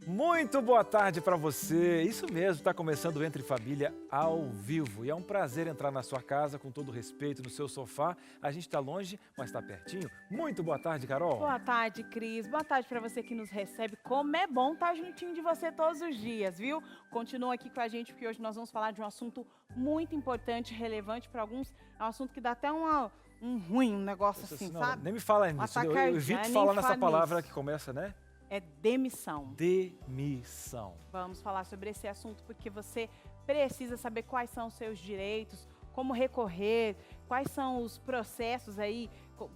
Muito boa tarde para você. Isso mesmo, está começando o Entre Família ao vivo. E é um prazer entrar na sua casa com todo respeito, no seu sofá. A gente está longe, mas está pertinho. Muito boa tarde, Carol. Boa tarde, Cris. Boa tarde para você que nos recebe. Como é bom estar juntinho de você todos os dias, viu? Continua aqui com a gente, porque hoje nós vamos falar de um assunto muito importante, relevante para alguns. É um assunto que dá até um negócio assim, Não, sabe? nem me fala nisso. Eu evito falar nessa palavra que começa, né? É demissão. Demissão. Vamos falar sobre esse assunto porque você precisa saber quais são os seus direitos, como recorrer, quais são os processos aí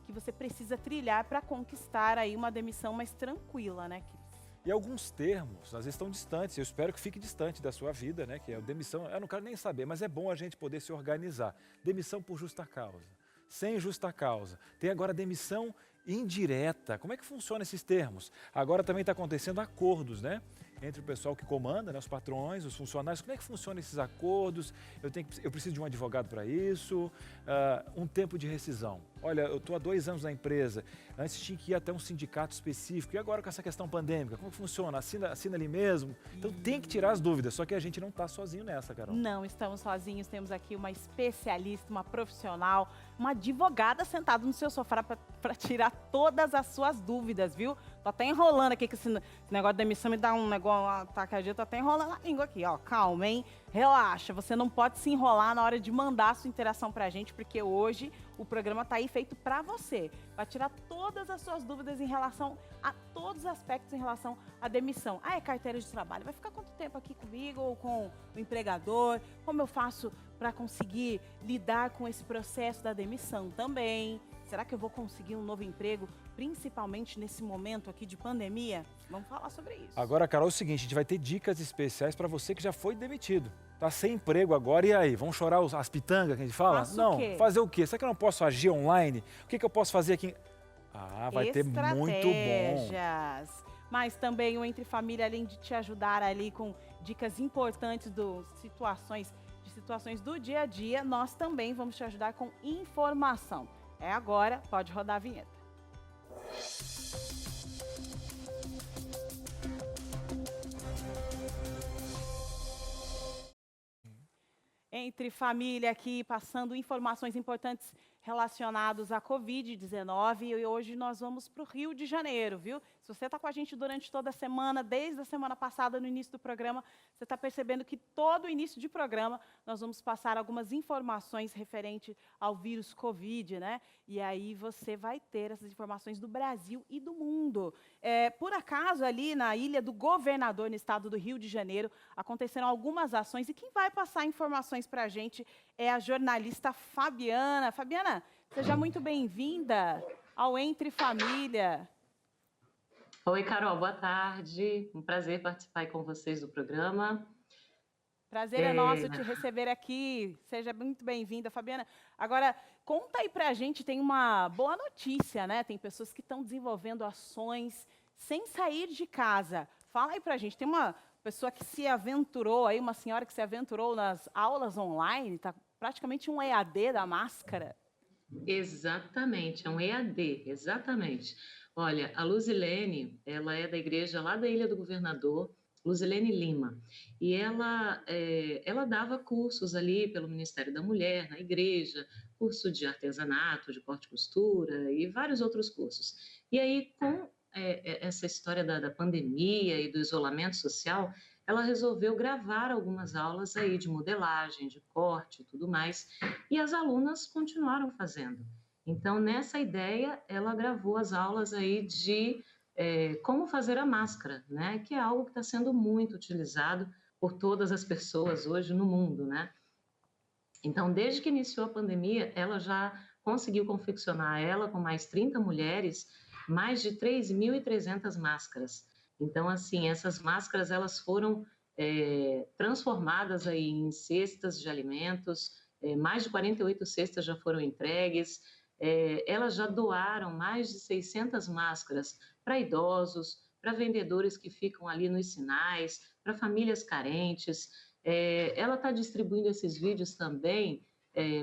que você precisa trilhar para conquistar aí uma demissão mais tranquila, né, Cris? E alguns termos, às vezes estão distantes, eu espero que fique distante da sua vida, né? Que é a demissão, eu não quero nem saber, mas é bom a gente poder se organizar. Demissão por justa causa, sem justa causa. Tem agora demissão indireta. Como é que funcionam esses termos? Agora também está acontecendo acordos, né? Entre o pessoal que comanda, né? Os patrões, os funcionários. Como é que funcionam esses acordos? Eu preciso de um advogado para isso. Um tempo de rescisão. Olha, eu estou há 2 anos na empresa. Antes tinha que ir até um sindicato específico. E agora com essa questão pandêmica, como funciona? Assina ali mesmo? Então tem que tirar as dúvidas. Só que a gente não está sozinho nessa, Carol. Não estamos sozinhos. Temos aqui uma especialista, uma profissional, uma advogada sentada no seu sofá para tirar todas as suas dúvidas, viu? Tô até enrolando aqui, que esse negócio de demissão me dá um negócio, um ataque cardíaco, tô até enrolando a língua aqui, ó. Calma, hein? Relaxa, você não pode se enrolar na hora de mandar a sua interação pra gente, porque hoje o programa tá aí feito pra você, pra tirar todas as suas dúvidas em relação a todos os aspectos em relação à demissão. Ah, é carteira de trabalho, vai ficar quanto tempo aqui comigo ou com o empregador? Como eu faço para conseguir lidar com esse processo da demissão também? Será que eu vou conseguir um novo emprego, principalmente nesse momento aqui de pandemia? Vamos falar sobre isso. Agora, Carol, é o seguinte, a gente vai ter dicas especiais para você que já foi demitido. Tá sem emprego agora, e aí? Vamos chorar as pitangas que a gente fala? Faço não, o quê? fazer o quê? Será que eu não posso agir online? O que eu posso fazer aqui? Vai ter muito bom. Estratégias. Mas também o Entre Família, além de te ajudar ali com dicas importantes de situações do dia a dia, nós também vamos te ajudar com informação. É agora, pode rodar a vinheta. Entre Família aqui, passando informações importantes relacionadas à Covid-19 e hoje nós vamos para o Rio de Janeiro, viu? Se você está com a gente durante toda a semana, desde a semana passada, no início do programa, você está percebendo que todo o início de programa nós vamos passar algumas informações referentes ao vírus Covid, né? E aí você vai ter essas informações do Brasil e do mundo. Por acaso, ali na Ilha do Governador, no estado do Rio de Janeiro, aconteceram algumas ações e quem vai passar informações para a gente é a jornalista Fabiana. Fabiana, seja muito bem-vinda ao Entre Família. Oi, Carol, boa tarde. Um prazer participar aí com vocês do programa. Prazer é nosso te receber aqui. Seja muito bem-vinda, Fabiana. Agora, conta aí pra gente, tem uma boa notícia, né? Tem pessoas que estão desenvolvendo ações sem sair de casa. Fala aí pra gente, tem uma pessoa que se aventurou aí, uma senhora que se aventurou nas aulas online, tá praticamente um EAD da máscara. Exatamente, é um EAD, exatamente. Olha, a Luzilene, ela é da igreja lá da Ilha do Governador, Luzilene Lima, e ela dava cursos ali pelo Ministério da Mulher, na igreja, curso de artesanato, de corte e costura e vários outros cursos. E aí, com essa história da pandemia e do isolamento social, ela resolveu gravar algumas aulas aí de modelagem, de corte e tudo mais, e as alunas continuaram fazendo. Então, nessa ideia, ela gravou as aulas aí de como fazer a máscara, né? Que é algo que está sendo muito utilizado por todas as pessoas hoje no mundo, né? Então, desde que iniciou a pandemia, ela já conseguiu confeccionar, ela com mais 30 mulheres, mais de 3.300 máscaras. Então, assim, essas máscaras, elas foram transformadas aí em cestas de alimentos, mais de 48 cestas já foram entregues, elas já doaram mais de 600 máscaras para idosos, para vendedores que ficam ali nos sinais, para famílias carentes. Ela está distribuindo esses vídeos também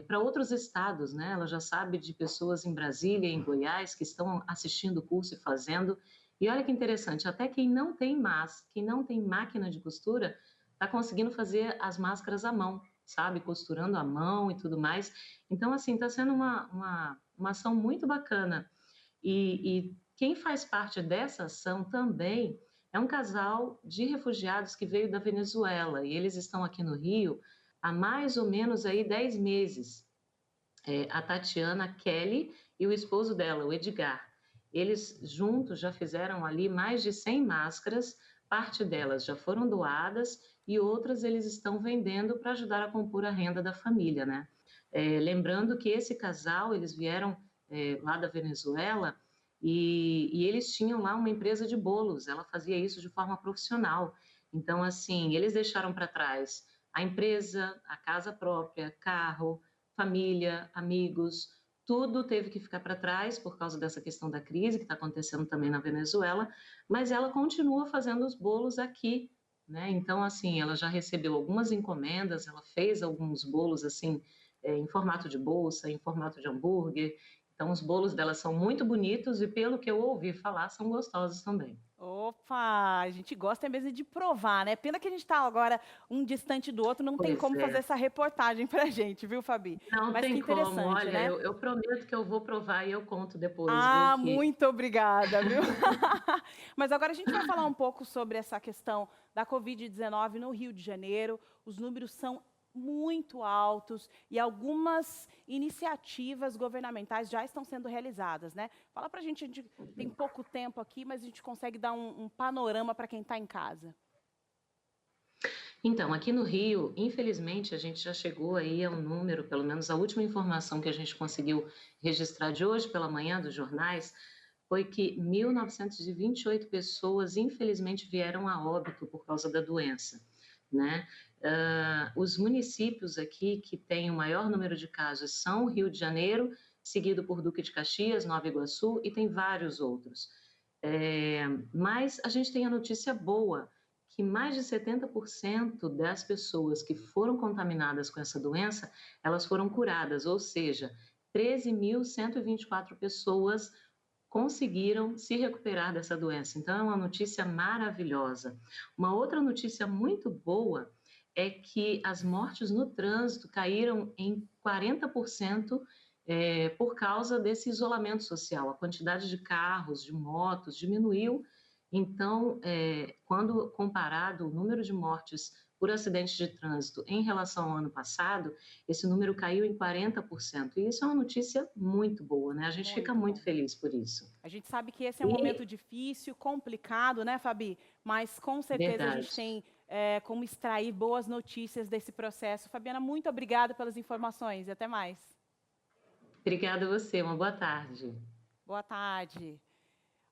para outros estados, né? Ela já sabe de pessoas em Brasília, em Goiás, que estão assistindo o curso e fazendo. E olha que interessante, até quem não tem máquina de costura, está conseguindo fazer as máscaras à mão, sabe? Costurando à mão e tudo mais. Então, assim, está sendo uma ação muito bacana. E quem faz parte dessa ação também é um casal de refugiados que veio da Venezuela e eles estão aqui no Rio há mais ou menos aí 10 meses. A Tatiana Kelly e o esposo dela, o Edgar. Eles juntos já fizeram ali mais de 100 máscaras, parte delas já foram doadas e outras eles estão vendendo para ajudar a compor a renda da família, né? Lembrando que esse casal, eles vieram lá da Venezuela e eles tinham lá uma empresa de bolos, ela fazia isso de forma profissional. Então, assim, eles deixaram para trás a empresa, a casa própria, carro, família, amigos, tudo teve que ficar para trás por causa dessa questão da crise que está acontecendo também na Venezuela, mas ela continua fazendo os bolos aqui, né? Então, assim, ela já recebeu algumas encomendas, ela fez alguns bolos assim em formato de bolsa, em formato de hambúrguer. Então, os bolos dela são muito bonitos e, pelo que eu ouvi falar, são gostosos também. Opa, a gente gosta mesmo de provar, né? Pena que a gente está agora um distante do outro, não tem Pois como fazer é. essa reportagem pra gente, viu, Fabi? Não Mas que tem como. interessante, Olha, né? eu prometo que eu vou provar e eu conto depois, viu? Ah, Que muito obrigada, viu? Mas agora a gente vai falar um pouco sobre essa questão da Covid-19 no Rio de Janeiro. Os números são muito altos e algumas iniciativas governamentais já estão sendo realizadas, né? Fala pra a gente tem pouco tempo aqui, mas a gente consegue dar um panorama para quem está em casa. Então, aqui no Rio, infelizmente, a gente já chegou aí a um número, pelo menos a última informação que a gente conseguiu registrar de hoje pela manhã dos jornais, foi que 1.928 pessoas, infelizmente, vieram a óbito por causa da doença, né? Os municípios aqui que têm o maior número de casos são o Rio de Janeiro, seguido por Duque de Caxias, Nova Iguaçu e tem vários outros. Mas a gente tem a notícia boa, que mais de 70% das pessoas que foram contaminadas com essa doença, elas foram curadas, ou seja, 13.124 pessoas conseguiram se recuperar dessa doença. Então, é uma notícia maravilhosa. Uma outra notícia muito boa é que as mortes no trânsito caíram em 40% por causa desse isolamento social. A quantidade de carros, de motos diminuiu. Então, quando comparado o número de mortes por acidentes de trânsito em relação ao ano passado, esse número caiu em 40%. E isso é uma notícia muito boa, né? A gente fica Muito muito bom. feliz por isso. A gente sabe que esse é um momento E, difícil, complicado, né, Fabi? Mas com certeza a gente verdade. tem como extrair boas notícias desse processo. Fabiana, muito obrigada pelas informações e até mais. Obrigada a você, uma boa tarde. Boa tarde.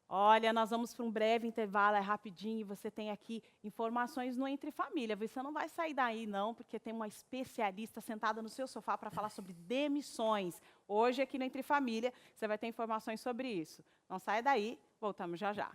Olha, nós vamos para um breve intervalo, é rapidinho, e você tem aqui informações no Entre Família. Você não vai sair daí, não, porque tem uma especialista sentada no seu sofá para falar sobre demissões. Hoje, aqui no Entre Família, você vai ter informações sobre isso. Não saia daí, voltamos já já.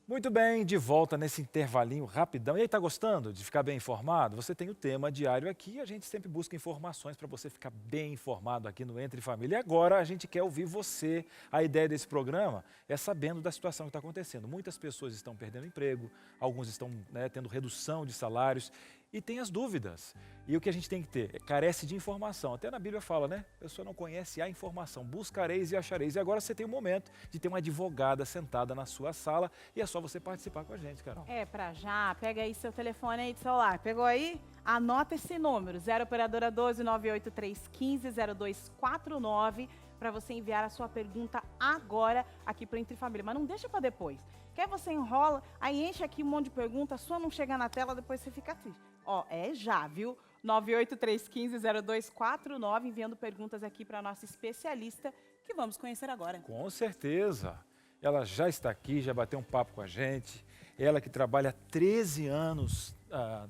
Muito bem, de volta nesse intervalinho rapidão. E aí, tá gostando de ficar bem informado? Você tem o tema diário aqui e a gente sempre busca informações para você ficar bem informado aqui no Entre Família. E agora a gente quer ouvir você. A ideia desse programa é sabendo da situação que está acontecendo. Muitas pessoas estão perdendo emprego, alguns estão tendo redução de salários e tem as dúvidas. E o que a gente tem que ter? Carece de informação. Até na Bíblia fala, né? A pessoa não conhece a informação. Buscareis e achareis. E agora você tem o momento de ter uma advogada sentada na sua sala e é só você participar com a gente, Carol. É, pra já, pega aí seu telefone aí de celular. Pegou aí? Anota esse número, 0 operadora 12 98315 0249, para você enviar a sua pergunta agora aqui para Entre Família. Mas não deixa para depois. Quer você enrola, aí enche aqui um monte de pergunta, a sua não chega na tela, depois você fica triste. Ó, é já, viu? 98315 0249, enviando perguntas aqui para a nossa especialista, que vamos conhecer agora. Com certeza. Ela já está aqui, já bateu um papo com a gente. Ela que trabalha há 13 anos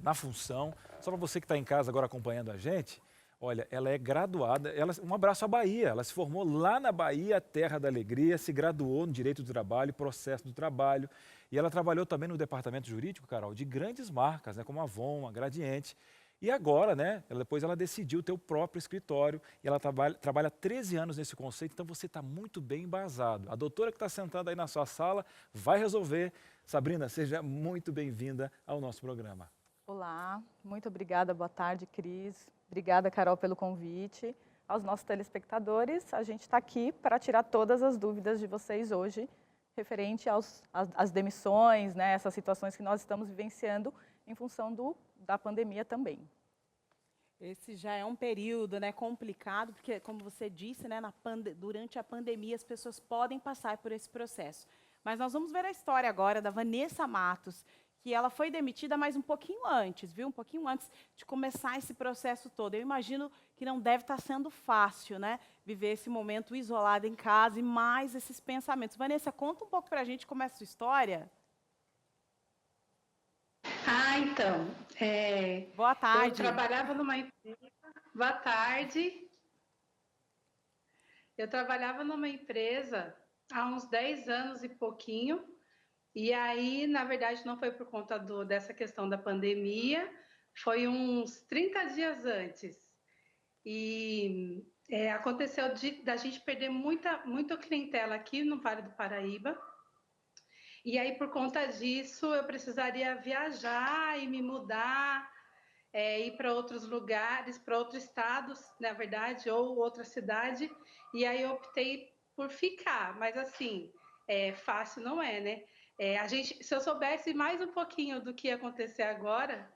na função. Só para você que está em casa agora acompanhando a gente, olha, ela é graduada. Um abraço à Bahia. Ela se formou lá na Bahia, terra da alegria, se graduou no Direito do Trabalho, Processo do Trabalho. E ela trabalhou também no departamento jurídico, Carol, de grandes marcas, né, como a Avon, a Gradiente. E agora, né, depois ela decidiu ter o próprio escritório e ela trabalha há 13 anos nesse conceito, então você está muito bem embasado. A doutora que está sentada aí na sua sala vai resolver. Sabrina, seja muito bem-vinda ao nosso programa. Olá, muito obrigada, boa tarde, Cris. Obrigada, Carol, pelo convite. Aos nossos telespectadores, a gente está aqui para tirar todas as dúvidas de vocês hoje, referente às demissões, né, essas situações que nós estamos vivenciando em função da pandemia também. Esse já é um período, né, complicado, porque, como você disse, né, durante a pandemia as pessoas podem passar por esse processo. Mas nós vamos ver a história agora da Vanessa Matos, que ela foi demitida, mas um pouquinho antes, viu? Um pouquinho antes de começar esse processo todo. Eu imagino que não deve estar sendo fácil, né? Viver esse momento isolada em casa e mais esses pensamentos. Vanessa, conta um pouco para a gente como é a sua história. Então, Boa tarde. eu trabalhava numa empresa. Boa tarde. Eu trabalhava numa empresa há uns 10 anos e pouquinho. E aí, na verdade, não foi por conta dessa questão da pandemia, foi uns 30 dias antes. E aconteceu da gente perder muita clientela aqui no Vale do Paraíba. E aí, por conta disso, eu precisaria viajar e me mudar, ir para outros lugares, para outros estados, na verdade, ou outra cidade. E aí eu optei por ficar, mas assim, fácil não é, né? Se eu soubesse mais um pouquinho do que ia acontecer agora,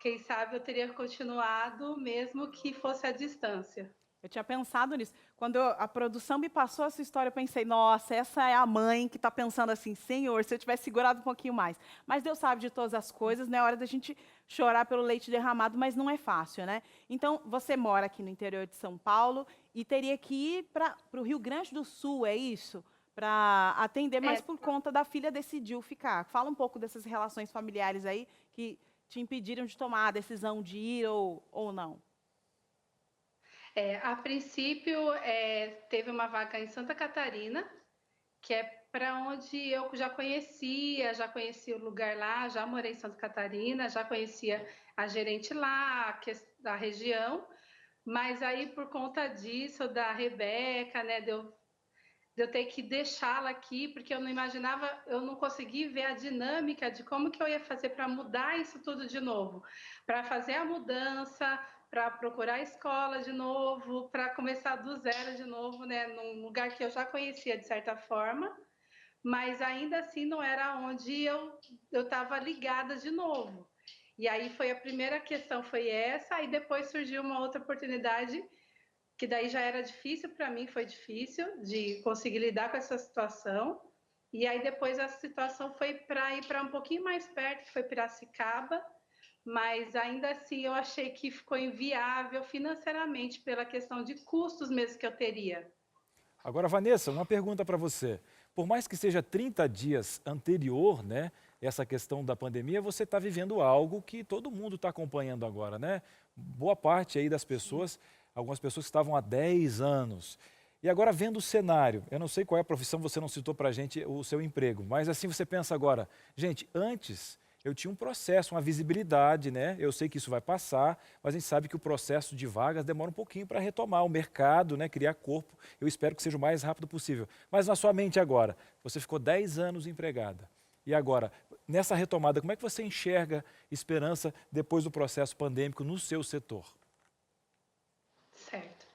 quem sabe eu teria continuado, mesmo que fosse à distância. Eu tinha pensado nisso. Quando a produção me passou essa história, eu pensei, nossa, essa é a mãe que está pensando assim, Senhor, se eu tivesse segurado um pouquinho mais. Mas Deus sabe de todas as coisas, não é hora da gente chorar pelo leite derramado, mas não é fácil, né? Então, você mora aqui no interior de São Paulo e teria que ir para o Rio Grande do Sul, é isso? Para atender, mas por conta da filha decidiu ficar. Fala um pouco dessas relações familiares aí que te impediram de tomar a decisão de ir ou não. A princípio, teve uma vaga em Santa Catarina, que é para onde eu já conhecia o lugar lá, já morei em Santa Catarina, já conhecia a gerente lá, da região, mas aí por conta disso, da Rebeca, né, de eu ter que deixá-la aqui, porque eu não imaginava, eu não consegui ver a dinâmica de como que eu ia fazer para mudar isso tudo de novo, para fazer a mudança, para procurar a escola de novo, para começar do zero de novo, né, num lugar que eu já conhecia de certa forma, mas ainda assim não era onde eu estava ligada de novo. E aí foi a primeira questão, foi essa, aí depois surgiu uma outra oportunidade que daí já era difícil para mim, foi difícil de conseguir lidar com essa situação. E aí depois a situação foi para ir para um pouquinho mais perto, que foi Piracicaba, mas ainda assim eu achei que ficou inviável financeiramente pela questão de custos mesmo que eu teria. Agora, Vanessa, uma pergunta para você. Por mais que seja 30 dias anterior, né, essa questão da pandemia, você está vivendo algo que todo mundo está acompanhando agora, né? Boa parte aí das pessoas, algumas pessoas que estavam há 10 anos. E agora vendo o cenário, eu não sei qual é a profissão, você não citou para a gente o seu emprego, mas assim você pensa agora, gente, antes eu tinha um processo, uma visibilidade, né? Eu sei que isso vai passar, mas a gente sabe que o processo de vagas demora um pouquinho para retomar o mercado, né? Criar corpo. Eu espero que seja o mais rápido possível. Mas na sua mente agora, você ficou 10 anos empregada. E agora, nessa retomada, como é que você enxerga esperança depois do processo pandêmico no seu setor? Certo.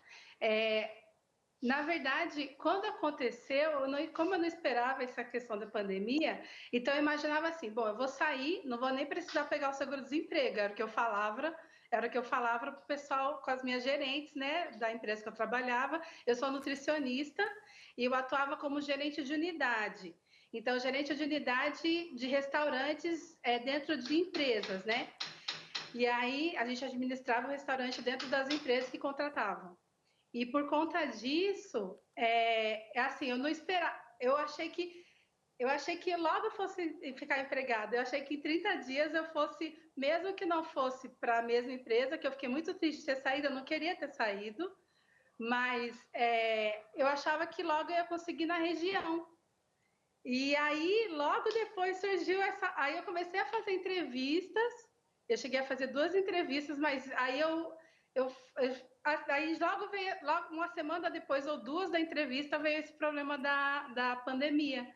Na verdade, quando aconteceu, como eu não esperava essa questão da pandemia, então eu imaginava assim, bom, eu vou sair, não vou nem precisar pegar o seguro-desemprego, era o que eu falava para o pessoal, com as minhas gerentes, né, da empresa que eu trabalhava. Eu sou nutricionista e eu atuava como gerente de unidade. Então, gerente de unidade de restaurantes dentro de empresas, né? E aí a gente administrava o restaurante dentro das empresas que contratavam. E por conta disso, assim, eu não esperava, eu achei que logo eu fosse ficar empregada, eu achei que em 30 dias eu fosse, mesmo que não fosse para a mesma empresa, que eu fiquei muito triste de ter saído, eu não queria ter saído, mas eu achava que logo eu ia conseguir na região. E aí, logo depois surgiu aí eu comecei a fazer entrevistas, Eu cheguei a fazer 2 entrevistas, mas aí aí logo veio, logo uma semana depois ou 2 da entrevista, veio esse problema da pandemia.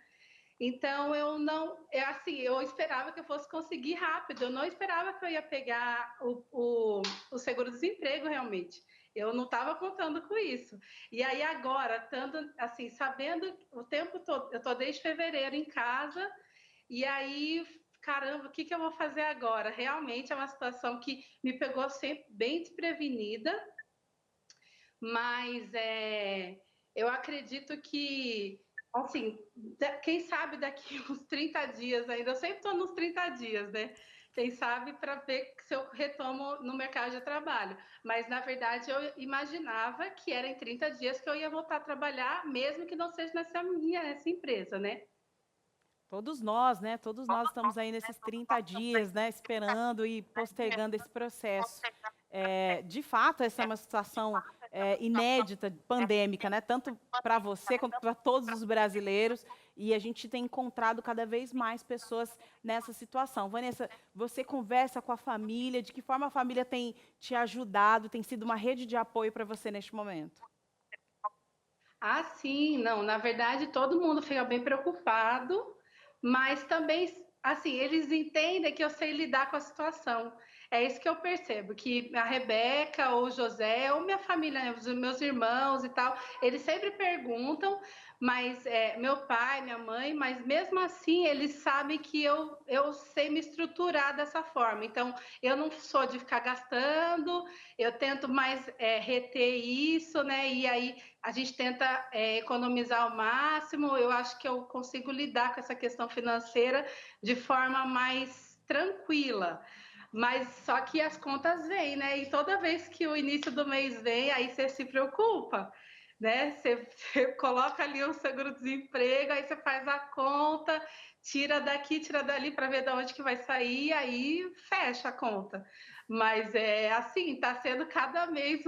Então, eu esperava que eu fosse conseguir rápido, eu não esperava que eu ia pegar o seguro-desemprego realmente. Eu não estava contando com isso. E aí agora, estando assim, sabendo o tempo todo, eu estou desde fevereiro em casa, e aí, caramba, o que eu vou fazer agora? Realmente é uma situação que me pegou sempre bem desprevenida, mas eu acredito que, assim, quem sabe daqui uns 30 dias ainda, eu sempre estou nos 30 dias, né? Quem sabe para ver se eu retomo no mercado de trabalho. Mas, na verdade, eu imaginava que era em 30 dias que eu ia voltar a trabalhar, mesmo que não seja nessa empresa, né? Todos nós, né? Todos nós estamos aí nesses 30 dias, né? Esperando e postergando esse processo. De fato, essa é uma situação inédita, pandêmica, né? Tanto para você quanto para todos os brasileiros. E a gente tem encontrado cada vez mais pessoas nessa situação. Vanessa, você conversa com a família? De que forma a família tem te ajudado? Tem sido uma rede de apoio para você neste momento? Ah, sim, não. Na verdade, todo mundo fica bem preocupado, mas também, assim, eles entendem que eu sei lidar com a situação. É isso que eu percebo, que a Rebeca, ou o José, ou minha família, os meus irmãos e tal, eles sempre perguntam, mas meu pai, minha mãe, mas mesmo assim eles sabem que eu sei me estruturar dessa forma. Então, eu não sou de ficar gastando, eu tento mais reter isso, né? E aí a gente tenta economizar ao máximo. Eu acho que eu consigo lidar com essa questão financeira de forma mais tranquila. Mas só que as contas vêm, né? E toda vez que o início do mês vem, aí você se preocupa, né? Você coloca ali o seguro-desemprego, aí você faz a conta, tira daqui, tira dali para ver de onde que vai sair, aí fecha a conta. Mas assim, está sendo cada mês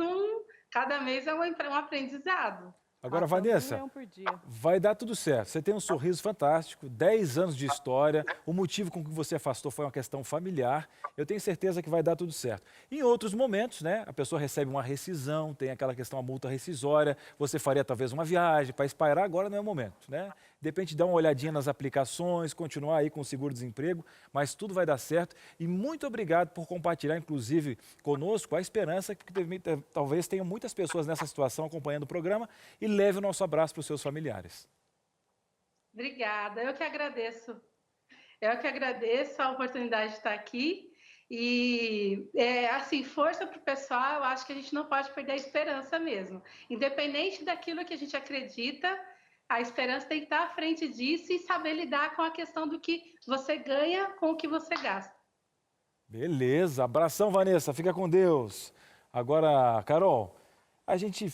é um aprendizado. Agora, Matando um Vanessa, leão por dia. vai dar tudo certo. Você tem um sorriso fantástico, 10 anos de história. O motivo com que você afastou foi uma questão familiar. Eu tenho certeza que vai dar tudo certo. Em outros momentos, né, a pessoa recebe uma rescisão, tem aquela questão, a multa rescisória. Você faria talvez uma viagem para espairar, agora não é o momento, né? De repente, dar uma olhadinha nas aplicações, continuar aí com o seguro-desemprego, mas tudo vai dar certo. E muito obrigado por compartilhar, inclusive, conosco a esperança que talvez tenham muitas pessoas nessa situação acompanhando o programa e leve o nosso abraço para os seus familiares. Obrigada, eu que agradeço. Eu que agradeço a oportunidade de estar aqui. E, assim, força para o pessoal, eu acho que a gente não pode perder a esperança mesmo. Independente daquilo que a gente acredita, a esperança tem que estar à frente disso e saber lidar com a questão do que você ganha com o que você gasta. Beleza, abração, Vanessa, fica com Deus. Agora, Carol, a gente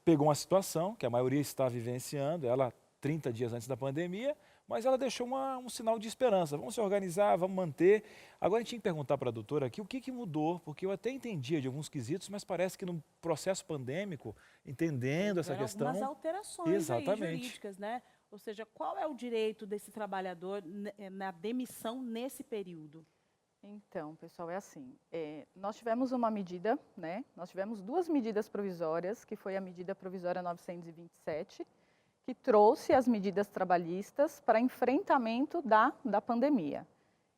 pegou uma situação que a maioria está vivenciando, ela 30 dias antes da pandemia, mas ela deixou um sinal de esperança. Vamos se organizar, vamos manter. Agora a gente tinha que perguntar para a doutora aqui o que mudou, porque eu até entendia de alguns quesitos, mas parece que no processo pandêmico, entendendo essa questão... Algumas alterações exatamente. aí jurídicas, né? Ou seja, qual é o direito desse trabalhador na demissão nesse período? Então, pessoal, é assim, nós tivemos uma medida, né? Nós tivemos 2 medidas provisórias, que foi a medida provisória 927, que trouxe as medidas trabalhistas para enfrentamento da pandemia.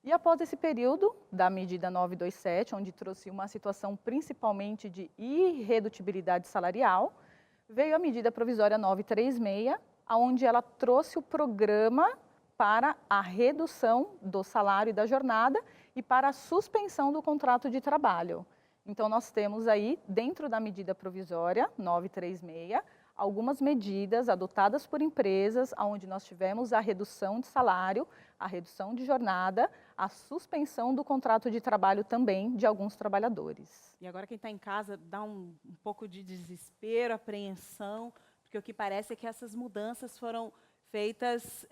E após esse período da medida 927, onde trouxe uma situação principalmente de irredutibilidade salarial, veio a medida provisória 936, onde ela trouxe o programa para a redução do salário e da jornada e para a suspensão do contrato de trabalho. Então, nós temos aí, dentro da medida provisória 936, algumas medidas adotadas por empresas, onde nós tivemos a redução de salário, a redução de jornada, a suspensão do contrato de trabalho também de alguns trabalhadores. E agora quem está em casa dá um pouco de desespero, apreensão, porque o que parece é que essas mudanças foram feitas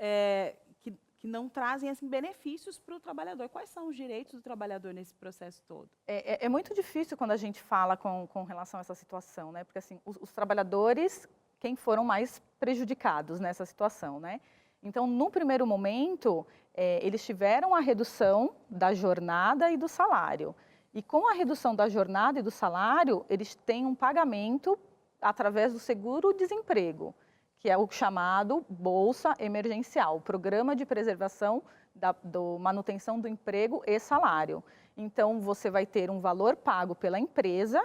que não trazem assim, benefícios para o trabalhador. Quais são os direitos do trabalhador nesse processo todo? É muito difícil quando a gente fala com relação a essa situação, né? Porque assim, os trabalhadores, quem foram mais prejudicados nessa situação, né? Então, no primeiro momento, eles tiveram a redução da jornada e do salário. E com a redução da jornada e do salário, eles têm um pagamento através do seguro-desemprego, que é o chamado Bolsa Emergencial, Programa de Preservação da Manutenção do Emprego e Salário. Então, você vai ter um valor pago pela empresa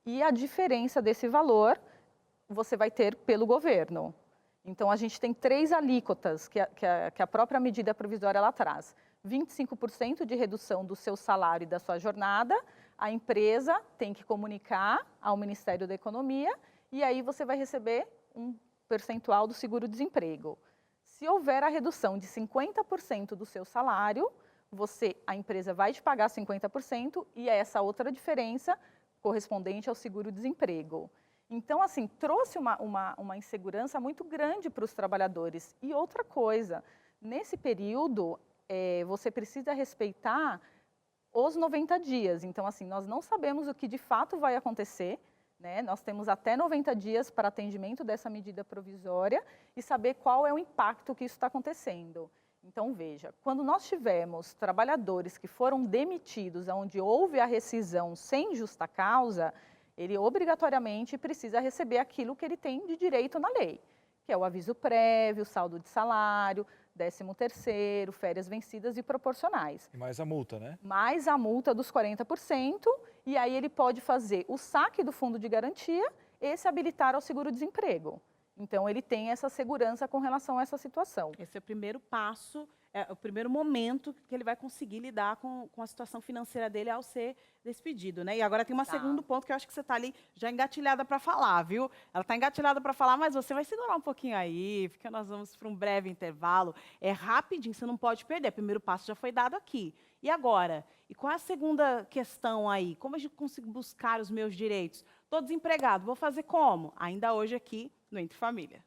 e a diferença desse valor você vai ter pelo governo. Então, a gente tem 3 alíquotas que a própria medida provisória ela traz. 25% de redução do seu salário e da sua jornada, a empresa tem que comunicar ao Ministério da Economia e aí você vai receber um percentual do seguro-desemprego. Se houver a redução de 50% do seu salário, a empresa vai te pagar 50% e é essa outra diferença correspondente ao seguro-desemprego. Então, assim, trouxe uma insegurança muito grande para os trabalhadores. E outra coisa, nesse período, você precisa respeitar os 90 dias. Então, assim, nós não sabemos o que de fato vai acontecer, né? Nós temos até 90 dias para atendimento dessa medida provisória e saber qual é o impacto que isso está acontecendo. Então, veja, quando nós tivemos trabalhadores que foram demitidos, onde houve a rescisão sem justa causa, ele obrigatoriamente precisa receber aquilo que ele tem de direito na lei, que é o aviso prévio, saldo de salário, 13º, férias vencidas e proporcionais. E mais a multa, né? Mais a multa dos 40%, e aí ele pode fazer o saque do fundo de garantia e se habilitar ao seguro-desemprego. Então, ele tem essa segurança com relação a essa situação. Esse é o primeiro passo, é o primeiro momento que ele vai conseguir lidar com a situação financeira dele ao ser despedido, né? E agora tem um segundo ponto que eu acho que você está ali já engatilhada para falar, viu? Ela está engatilhada para falar, mas você vai segurar um pouquinho aí, porque nós vamos para um breve intervalo. É rapidinho, você não pode perder. O primeiro passo já foi dado aqui. E agora? E qual é a segunda questão aí? Como a gente consegue buscar os meus direitos? Estou desempregado, vou fazer como? Ainda hoje aqui no Entre Família.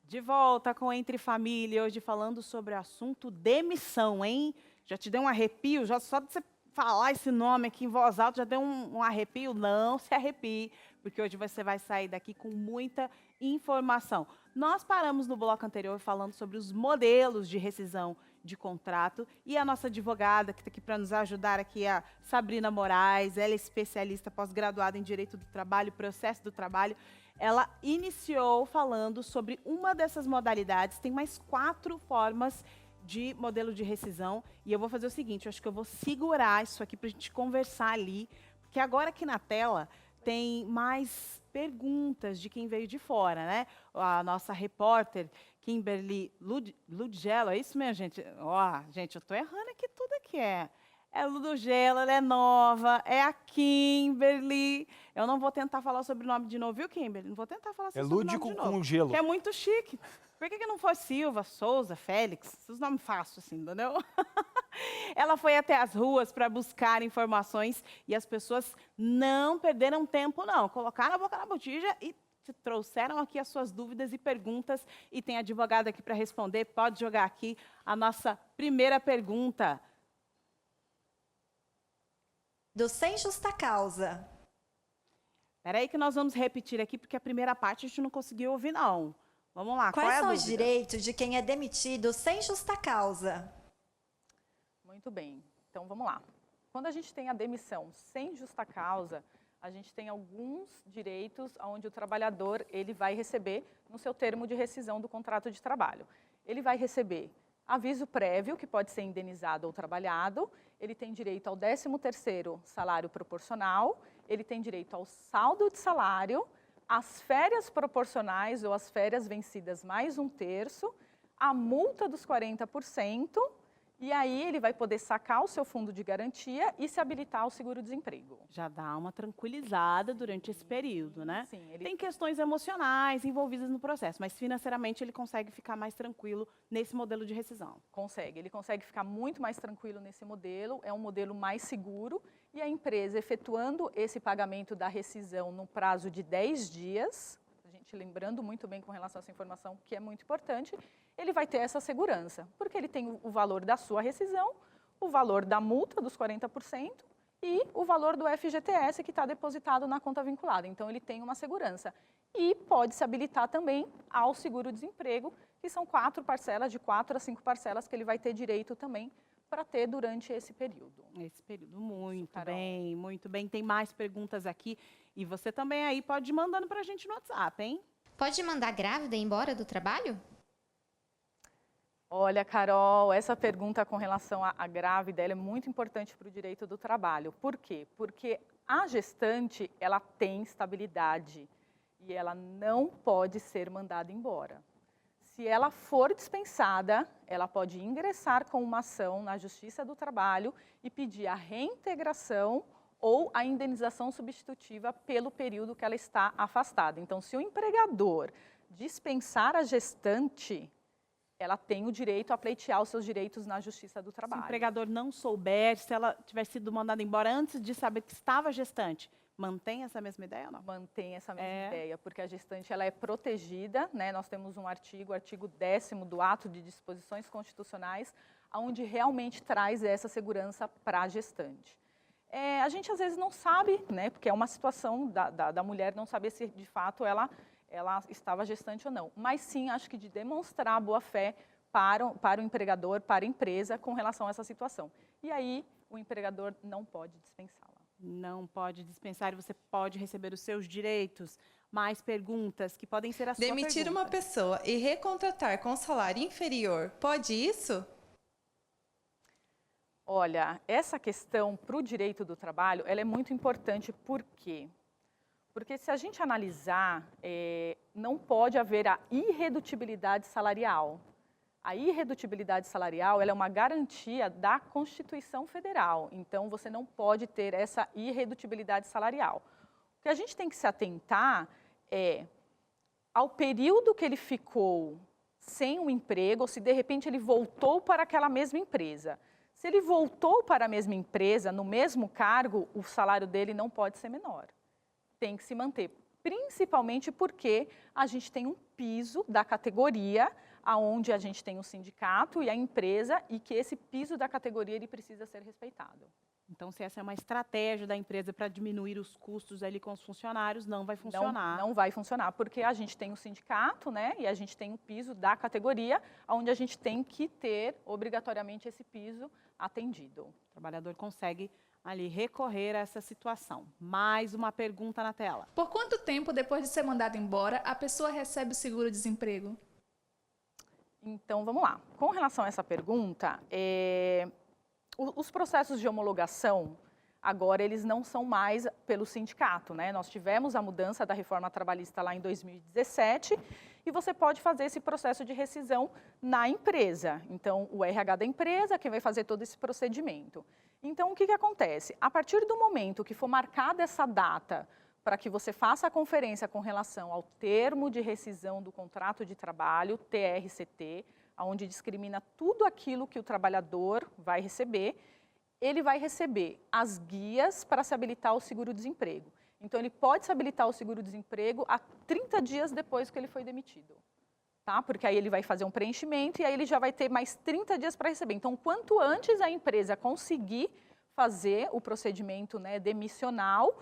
De volta com Entre Família, hoje falando sobre o assunto demissão, hein? Já te deu um arrepio? Já só de você falar esse nome aqui em voz alta, já deu um arrepio? Não se arrepie, porque hoje você vai sair daqui com muita informação. Nós paramos no bloco anterior falando sobre os modelos de rescisão de contrato e a nossa advogada que está aqui para nos ajudar aqui, a Sabrina Moraes, ela é especialista pós-graduada em Direito do Trabalho e Processo do Trabalho. Ela iniciou falando sobre uma dessas modalidades, tem mais 4 formas de modelo de rescisão, e eu vou fazer o seguinte, eu acho que eu vou segurar isso aqui para a gente conversar ali, porque agora aqui na tela tem mais perguntas de quem veio de fora, né? A nossa repórter, Kimberly Ludgelo, é isso mesmo, gente? Ó, gente, eu estou errando aqui tudo aqui, É Ludgelo, ela é nova, é a Kimberly. Eu não vou tentar falar o sobrenome de novo, viu, Kimberly? Não vou tentar falar seu sobrenome de novo. É lúdico com gelo. Que é muito chique. Por que não foi Silva, Souza, Félix? Esses nomes fáceis, assim, entendeu? Ela foi até as ruas para buscar informações e as pessoas não perderam tempo, não. Colocaram a boca na botija e trouxeram aqui as suas dúvidas e perguntas. E tem advogado aqui para responder. Pode jogar aqui a nossa primeira pergunta. Do Sem Justa Causa. Espera aí que nós vamos repetir aqui, porque a primeira parte a gente não conseguiu ouvir, não. Vamos lá, qual é Quais a são os dúvida? direitos de quem é demitido sem justa causa? Muito bem, então vamos lá. Quando a gente tem a demissão sem justa causa, a gente tem alguns direitos onde o trabalhador ele vai receber no seu termo de rescisão do contrato de trabalho. Ele vai receber aviso prévio, que pode ser indenizado ou trabalhado, ele tem direito ao 13º salário proporcional, ele tem direito ao saldo de salário, as férias proporcionais ou as férias vencidas mais 1/3, a multa dos 40%, e aí ele vai poder sacar o seu fundo de garantia e se habilitar ao seguro-desemprego. Já dá uma tranquilizada durante esse período, né? Sim, Tem questões emocionais envolvidas no processo, mas financeiramente ele consegue ficar mais tranquilo nesse modelo de rescisão. Consegue, ele consegue ficar muito mais tranquilo nesse modelo, é um modelo mais seguro, e a empresa efetuando esse pagamento da rescisão no prazo de 10 dias, a gente lembrando muito bem com relação a essa informação, que é muito importante, ele vai ter essa segurança, porque ele tem o valor da sua rescisão, o valor da multa dos 40% e o valor do FGTS que está depositado na conta vinculada. Então, ele tem uma segurança. E pode se habilitar também ao seguro-desemprego, que são 4 parcelas, de 4 a 5 parcelas, que ele vai ter direito também para ter durante esse período. Esse período, muito Carol. bem, muito bem. Tem mais perguntas aqui. E você também aí pode ir mandando para a gente no WhatsApp, hein? Pode mandar grávida embora do trabalho? Olha, Carol, essa pergunta com relação à grávida, ela é muito importante para o direito do trabalho. Por quê? Porque a gestante, ela tem estabilidade e ela não pode ser mandada embora. Se ela for dispensada, ela pode ingressar com uma ação na Justiça do Trabalho e pedir a reintegração ou a indenização substitutiva pelo período que ela está afastada. Então, se o empregador dispensar a gestante, ela tem o direito a pleitear os seus direitos na Justiça do Se Trabalho. o empregador não souber, se ela tiver sido mandada embora antes de saber que estava gestante, mantém essa mesma ideia ou não? Mantém essa mesma ideia, porque a gestante ela é protegida, né? Nós temos um artigo, o artigo 10º do Ato de Disposições Constitucionais, onde realmente traz essa segurança para a gestante. A gente às vezes não sabe, né? Porque é uma situação da mulher não saber se de fato ela estava gestante ou não. Mas sim, acho que de demonstrar boa-fé para o empregador, para a empresa com relação a essa situação. E aí o empregador não pode dispensá-la. Não pode dispensar e você pode receber os seus direitos. Mais perguntas que podem ser a sua Demitir pergunta. uma pessoa e recontratar com salário inferior, pode isso? Olha, essa questão para o direito do trabalho, ela é muito importante. Por quê? Porque se a gente analisar, não pode haver a irredutibilidade salarial. A irredutibilidade salarial ela é uma garantia da Constituição Federal. Então, você não pode ter essa irredutibilidade salarial. O que a gente tem que se atentar é ao período que ele ficou sem o emprego, ou se de repente ele voltou para aquela mesma empresa. Se ele voltou para a mesma empresa, no mesmo cargo, o salário dele não pode ser menor. Tem que se manter, principalmente porque a gente tem um piso da categoria, onde a gente tem o sindicato e a empresa, e que esse piso da categoria ele precisa ser respeitado. Então, se essa é uma estratégia da empresa para diminuir os custos ali com os funcionários, não vai funcionar. Não vai funcionar, porque a gente tem o sindicato, né, e a gente tem o piso da categoria, onde a gente tem que ter, obrigatoriamente, esse piso atendido. O trabalhador consegue ali recorrer a essa situação. Mais uma pergunta na tela. Por quanto tempo depois de ser mandado embora, a pessoa recebe o seguro-desemprego? Então, vamos lá. Com relação a essa pergunta, os processos de homologação, agora eles não são mais pelo sindicato, né? Nós tivemos a mudança da reforma trabalhista lá em 2017 e você pode fazer esse processo de rescisão na empresa. Então, o RH da empresa, quem vai fazer todo esse procedimento. Então, o que acontece? A partir do momento que for marcada essa data para que você faça a conferência com relação ao termo de rescisão do contrato de trabalho, TRCT, onde discrimina tudo aquilo que o trabalhador vai receber, ele vai receber as guias para se habilitar ao seguro-desemprego. Então, ele pode se habilitar ao seguro-desemprego a 30 dias depois que ele foi demitido. Tá? Porque aí ele vai fazer um preenchimento e aí ele já vai ter mais 30 dias para receber. Então, quanto antes a empresa conseguir fazer o procedimento, né, demissional,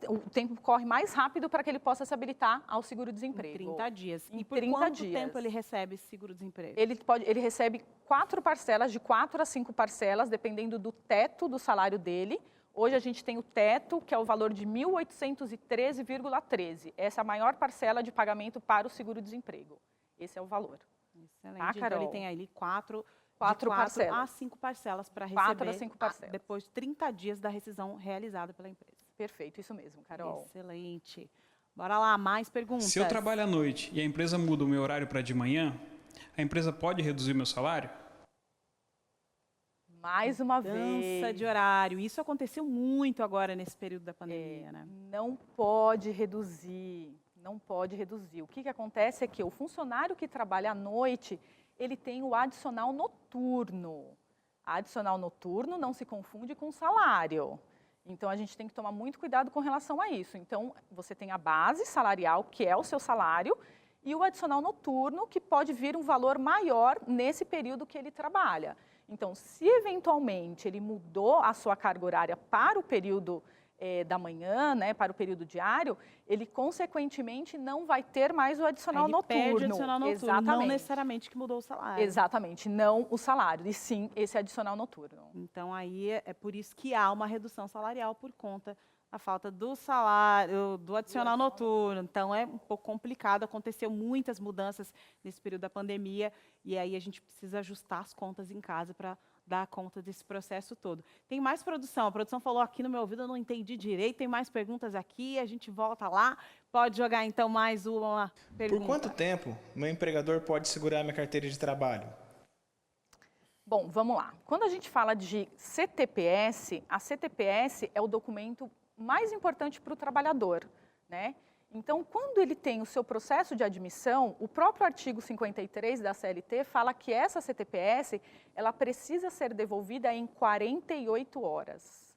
o tempo corre mais rápido para que ele possa se habilitar ao seguro-desemprego. 30 dias. Em E por 30 quanto dias. tempo ele recebe esse seguro-desemprego? Ele recebe 4 parcelas, de 4 a 5 parcelas, dependendo do teto do salário dele. Hoje a gente tem o teto, que é o valor de R$ 1.813,13. Essa é a maior parcela de pagamento para o seguro-desemprego. Esse é o valor. Excelente. Tá, Carol? Então, ele tem ali 4 parcelas. a 5 parcelas para receber 4 a 5 parcelas. depois de 30 dias da rescisão realizada pela empresa. Perfeito, isso mesmo, Carol. Excelente. Bora lá, mais perguntas. Se eu trabalho à noite e a empresa muda o meu horário para de manhã, a empresa pode reduzir meu salário? Mais uma Dança vez. de horário. Isso aconteceu muito agora nesse período da pandemia, né? Não pode reduzir, não pode reduzir. O que acontece é que o funcionário que trabalha à noite, ele tem o adicional noturno. Adicional noturno não se confunde com salário. Então, a gente tem que tomar muito cuidado com relação a isso. Então, você tem a base salarial, que é o seu salário, e o adicional noturno, que pode vir um valor maior nesse período que ele trabalha. Então, se eventualmente ele mudou a sua carga horária para o período da manhã, né, para o período diário, ele consequentemente não vai ter mais o adicional Ele noturno. perde o adicional noturno, Exatamente. não necessariamente que mudou o salário. Exatamente, não o salário, e sim esse adicional noturno. Então, aí é por isso que há uma redução salarial por conta da falta do salário, do adicional noturno. Então, é um pouco complicado. Aconteceu muitas mudanças nesse período da pandemia e aí a gente precisa ajustar as contas em casa para dar conta desse processo todo. Tem mais produção. A produção falou aqui no meu ouvido, eu não entendi direito. Tem mais perguntas aqui, a gente volta lá. Pode jogar, então, mais uma pergunta. Por quanto tempo meu empregador pode segurar minha carteira de trabalho? Bom, vamos lá. Quando a gente fala de CTPS, a CTPS é o documento mais importante para o trabalhador, né? Então, quando ele tem o seu processo de admissão, o próprio artigo 53 da CLT fala que essa CTPS, ela precisa ser devolvida em 48 horas.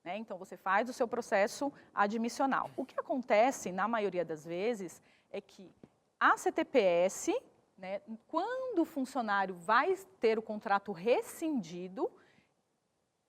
Né? Então, você faz o seu processo admissional. O que acontece, na maioria das vezes, é que a CTPS, né, quando o funcionário vai ter o contrato rescindido,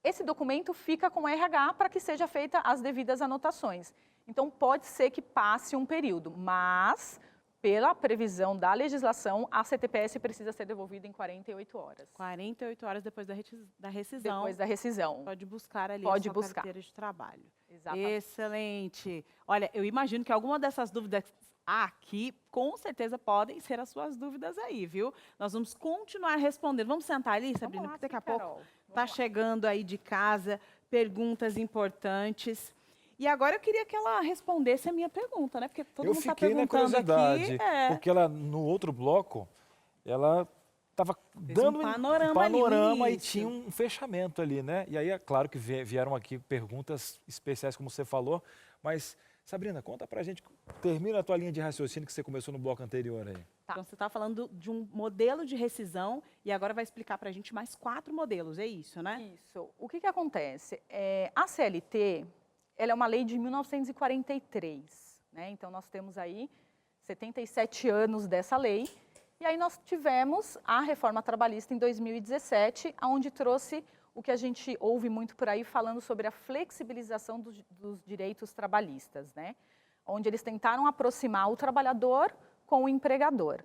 esse documento fica com o RH para que seja feita as devidas anotações. Então, pode ser que passe um período, mas, pela previsão da legislação, a CTPS precisa ser devolvida em 48 horas. 48 horas depois da rescisão. Depois da rescisão. Pode buscar ali Pode a sua buscar. carteira de trabalho. Exatamente. Excelente. Olha, eu imagino que alguma dessas dúvidas aqui, com certeza, podem ser as suas dúvidas aí, viu? Nós vamos continuar respondendo. Vamos sentar ali, Sabrina, Vamos lá, porque daqui a sim, pouco Carol. está chegando aí de casa perguntas importantes. E agora eu queria que ela respondesse a minha pergunta, né? Porque todo mundo está fiquei na perguntando curiosidade, aqui. porque ela, no outro bloco, ela estava dando panorama ali no e início. tinha um fechamento ali, né? E aí, é claro que vieram aqui perguntas especiais, como você falou, mas, Sabrina, conta pra gente, termina a tua linha de raciocínio que você começou no bloco anterior aí. Tá. Então, você está falando de um modelo de rescisão e agora vai explicar para a gente mais 4 modelos, é isso, né? Isso. O que acontece? A CLT, ela é uma lei de 1943, né? Então, nós temos aí 77 anos dessa lei. E aí nós tivemos a reforma trabalhista em 2017, onde trouxe o que a gente ouve muito por aí falando sobre a flexibilização dos direitos trabalhistas, né? Onde eles tentaram aproximar o trabalhador com o empregador.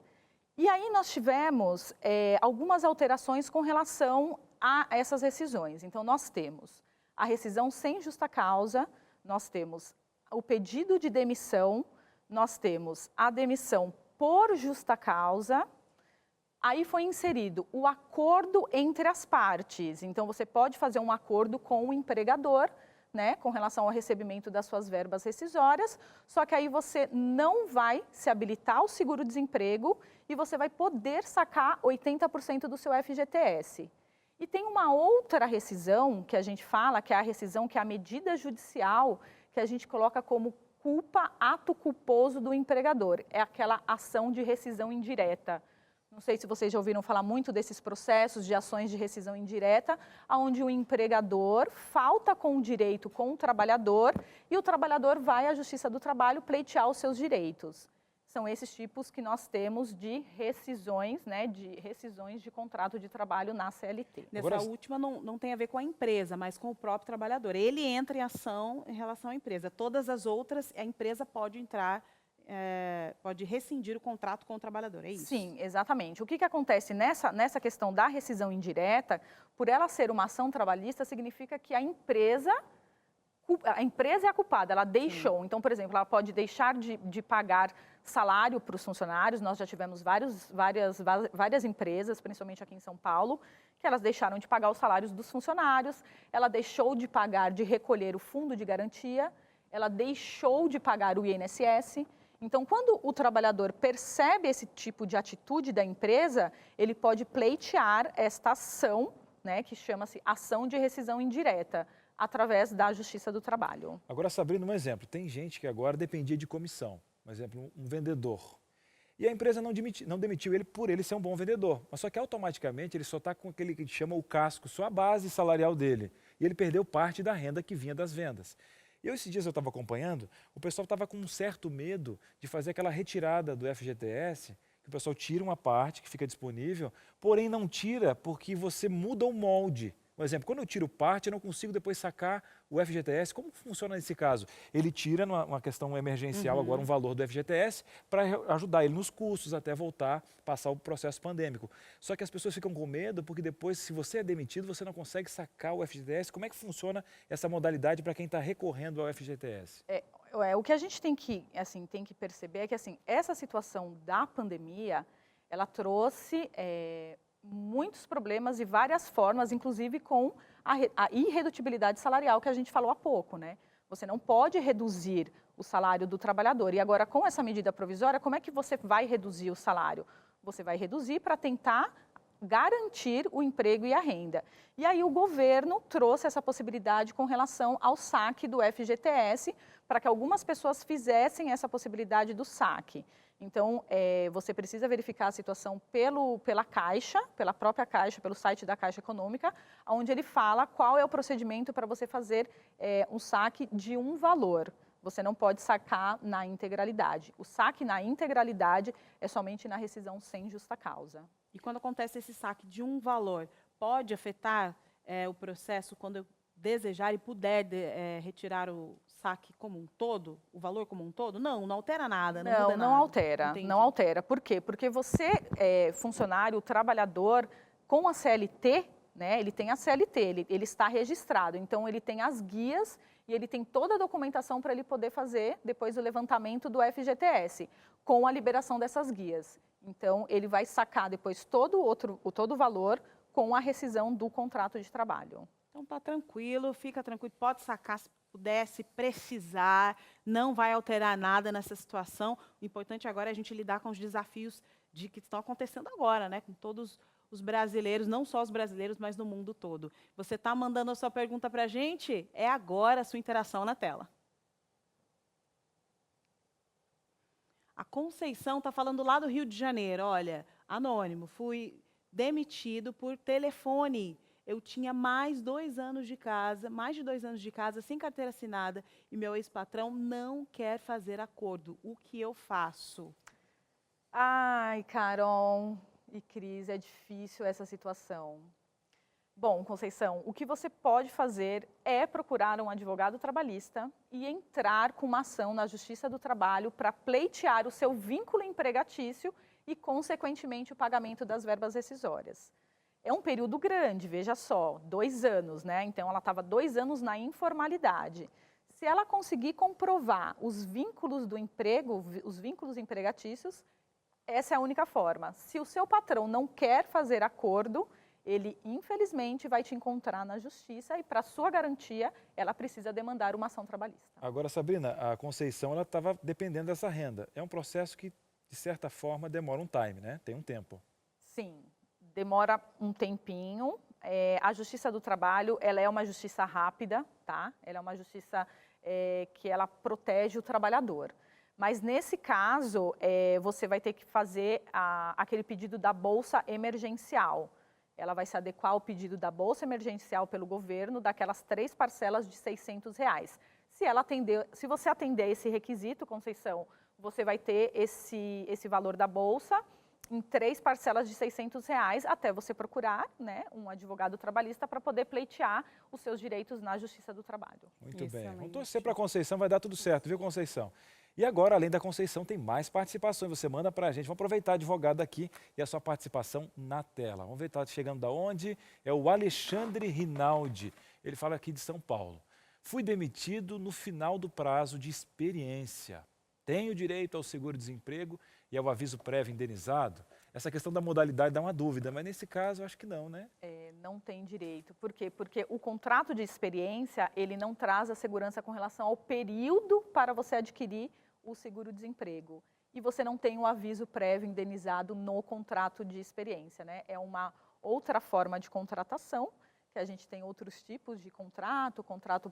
E aí nós tivemos algumas alterações com relação a essas rescisões. Então, nós temos a rescisão sem justa causa, nós temos o pedido de demissão, nós temos a demissão por justa causa. Aí foi inserido o acordo entre as partes. Então, você pode fazer um acordo com o empregador, né, com relação ao recebimento das suas verbas rescisórias, só que aí você não vai se habilitar ao seguro-desemprego e você vai poder sacar 80% do seu FGTS. E tem uma outra rescisão que a gente fala, que é a rescisão, que é a medida judicial, que a gente coloca como culpa, ato culposo do empregador. É aquela ação de rescisão indireta. Não sei se vocês já ouviram falar muito desses processos de ações de rescisão indireta, onde o empregador falta com o direito com o trabalhador e o trabalhador vai à Justiça do Trabalho pleitear os seus direitos. São esses tipos que nós temos de rescisões, né, de rescisões de contrato de trabalho na CLT. Nessa última não tem a ver com a empresa, mas com o próprio trabalhador. Ele entra em ação em relação à empresa. Todas as outras, a empresa pode entrar, pode rescindir o contrato com o trabalhador, é isso? Sim, exatamente. O que acontece nessa questão da rescisão indireta, por ela ser uma ação trabalhista, significa que a empresa é a culpada, ela deixou. Sim. Então, por exemplo, ela pode deixar de pagar salário para os funcionários. Nós já tivemos várias empresas, principalmente aqui em São Paulo, que elas deixaram de pagar os salários dos funcionários, ela deixou de pagar, de recolher o fundo de garantia, ela deixou de pagar o INSS. Então, quando o trabalhador percebe esse tipo de atitude da empresa, ele pode pleitear esta ação, né, que chama-se ação de rescisão indireta, através da Justiça do Trabalho. Agora, Sabrina, um exemplo. Tem gente que agora dependia de comissão. Por exemplo, um vendedor. E a empresa não demitiu ele por ele ser um bom vendedor. Mas só que automaticamente ele só está com aquele que chama o casco, só a base salarial dele. E ele perdeu parte da renda que vinha das vendas. E esses dias eu estava acompanhando, o pessoal estava com um certo medo de fazer aquela retirada do FGTS, que o pessoal tira uma parte que fica disponível, porém não tira porque você muda o molde Um exemplo, quando eu tiro parte, eu não consigo depois sacar o FGTS. Como funciona nesse caso? Ele tira, numa questão emergencial, agora um valor do FGTS para ajudar ele nos custos até voltar, passar o processo pandêmico. Só que as pessoas ficam com medo porque depois, se você é demitido, você não consegue sacar o FGTS. Como é que funciona essa modalidade para quem está recorrendo ao FGTS? O que a gente tem que perceber é que assim, essa situação da pandemia, ela trouxe muitos problemas e várias formas, inclusive com a irredutibilidade salarial que a gente falou há pouco, né? Você não pode reduzir o salário do trabalhador. E agora, com essa medida provisória, como é que você vai reduzir o salário? Você vai reduzir para tentar garantir o emprego e a renda. E aí o governo trouxe essa possibilidade com relação ao saque do FGTS, para que algumas pessoas fizessem essa possibilidade do saque. Então, você precisa verificar a situação pela Caixa, pela própria Caixa, pelo site da Caixa Econômica, onde ele fala qual é o procedimento para você fazer um saque de um valor. Você não pode sacar na integralidade. O saque na integralidade é somente na rescisão sem justa causa. E quando acontece esse saque de um valor, pode afetar o processo quando eu desejar e puder retirar o saque como um todo, o valor como um todo? Não altera nada, não muda nada. Não altera, Entendi. não altera. Por quê? Porque você, funcionário, trabalhador, com a CLT, né, ele tem a CLT, ele está registrado, então ele tem as guias e ele tem toda a documentação para ele poder fazer depois o levantamento do FGTS, com a liberação dessas guias. Então, ele vai sacar depois todo o valor com a rescisão do contrato de trabalho. Então, tá tranquilo, fica tranquilo, pode sacar se puder, se precisar, não vai alterar nada nessa situação. O importante agora é a gente lidar com os desafios que estão acontecendo agora, né? Com todos os brasileiros, não só os brasileiros, mas no mundo todo. Você está mandando a sua pergunta para a gente? É agora a sua interação na tela. A Conceição está falando lá do Rio de Janeiro. Olha, anônimo, fui demitido por telefone. Eu tinha mais de 2 anos de casa, sem carteira assinada, e meu ex-patrão não quer fazer acordo. O que eu faço? Ai, Carol e Cris, é difícil essa situação. Bom, Conceição, o que você pode fazer é procurar um advogado trabalhista e entrar com uma ação na Justiça do Trabalho para pleitear o seu vínculo empregatício e, consequentemente, o pagamento das verbas rescisórias. É um período grande, veja só, 2 anos, né? Então, ela estava 2 anos na informalidade. Se ela conseguir comprovar os vínculos do emprego, os vínculos empregatícios, essa é a única forma. Se o seu patrão não quer fazer acordo, ele, infelizmente, vai te encontrar na justiça e, para sua garantia, ela precisa demandar uma ação trabalhista. Agora, Sabrina, a Conceição ela estava dependendo dessa renda. É um processo que, de certa forma, demora um time, né? Tem um tempo. Sim, demora um tempinho. A Justiça do Trabalho, ela é uma justiça rápida, tá? Ela é uma justiça que ela protege o trabalhador. Mas, nesse caso, você vai ter que fazer aquele pedido da Bolsa Emergencial. Ela vai se adequar ao pedido da Bolsa Emergencial pelo governo, daquelas 3 parcelas de R$600. Se você atender esse requisito, Conceição, você vai ter esse valor da Bolsa em 3 parcelas de R$600, até você procurar, né, um advogado trabalhista para poder pleitear os seus direitos na Justiça do Trabalho. Muito bem. Vamos torcer para a Conceição, vai dar tudo certo, viu, Conceição? E agora, além da Conceição, tem mais participações. Você manda para a gente. Vamos aproveitar a advogada aqui e a sua participação na tela. Vamos ver, está chegando da onde? É o Alexandre Rinaldi. Ele fala aqui de São Paulo. Fui demitido no final do prazo de experiência. Tenho direito ao seguro-desemprego e ao aviso prévio indenizado? Essa questão da modalidade dá uma dúvida, mas nesse caso eu acho que não, né? Não tem direito. Por quê? Porque o contrato de experiência, ele não traz a segurança com relação ao período para você adquirir o seguro-desemprego. E você não tem o aviso prévio indenizado no contrato de experiência, né? É uma outra forma de contratação, que a gente tem outros tipos de contrato contrato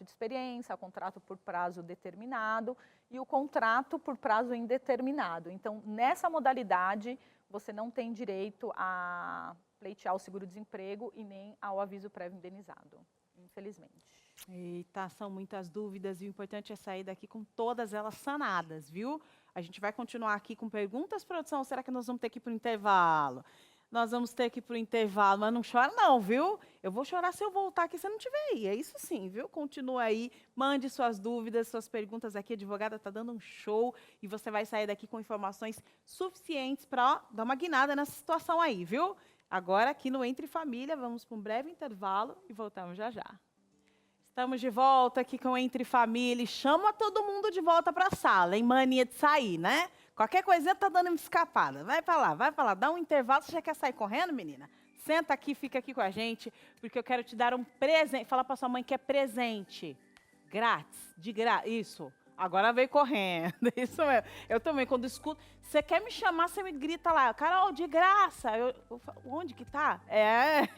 de experiência, contrato por prazo determinado e o contrato por prazo indeterminado. Então, nessa modalidade, você não tem direito a pleitear o seguro-desemprego e nem ao aviso prévio indenizado, infelizmente. Eita, são muitas dúvidas e o importante é sair daqui com todas elas sanadas, viu? A gente vai continuar aqui com perguntas, produção, ou será que nós vamos ter que ir para o intervalo? Nós vamos ter que ir para o intervalo, mas não chora não, viu? Eu vou chorar se eu voltar aqui e você não estiver aí. É isso sim, viu? Continua aí, mande suas dúvidas, suas perguntas aqui. A advogada está dando um show e você vai sair daqui com informações suficientes para dar uma guinada nessa situação aí, viu? Agora, aqui no Entre Família, vamos para um breve intervalo e voltamos já já. Estamos de volta aqui com o Entre Família e chama todo mundo de volta para a sala, hein? Mania de sair, né? Qualquer coisinha tá dando uma escapada. Vai para lá, dá um intervalo. Você já quer sair correndo, menina? Senta aqui, fica aqui com a gente, porque eu quero te dar um presente. Fala para sua mãe que é presente. Grátis, de graça. Isso. Agora veio correndo. Isso mesmo. Eu também, quando escuto, você quer me chamar, você me grita lá, Carol, de graça. Eu falo, onde que tá?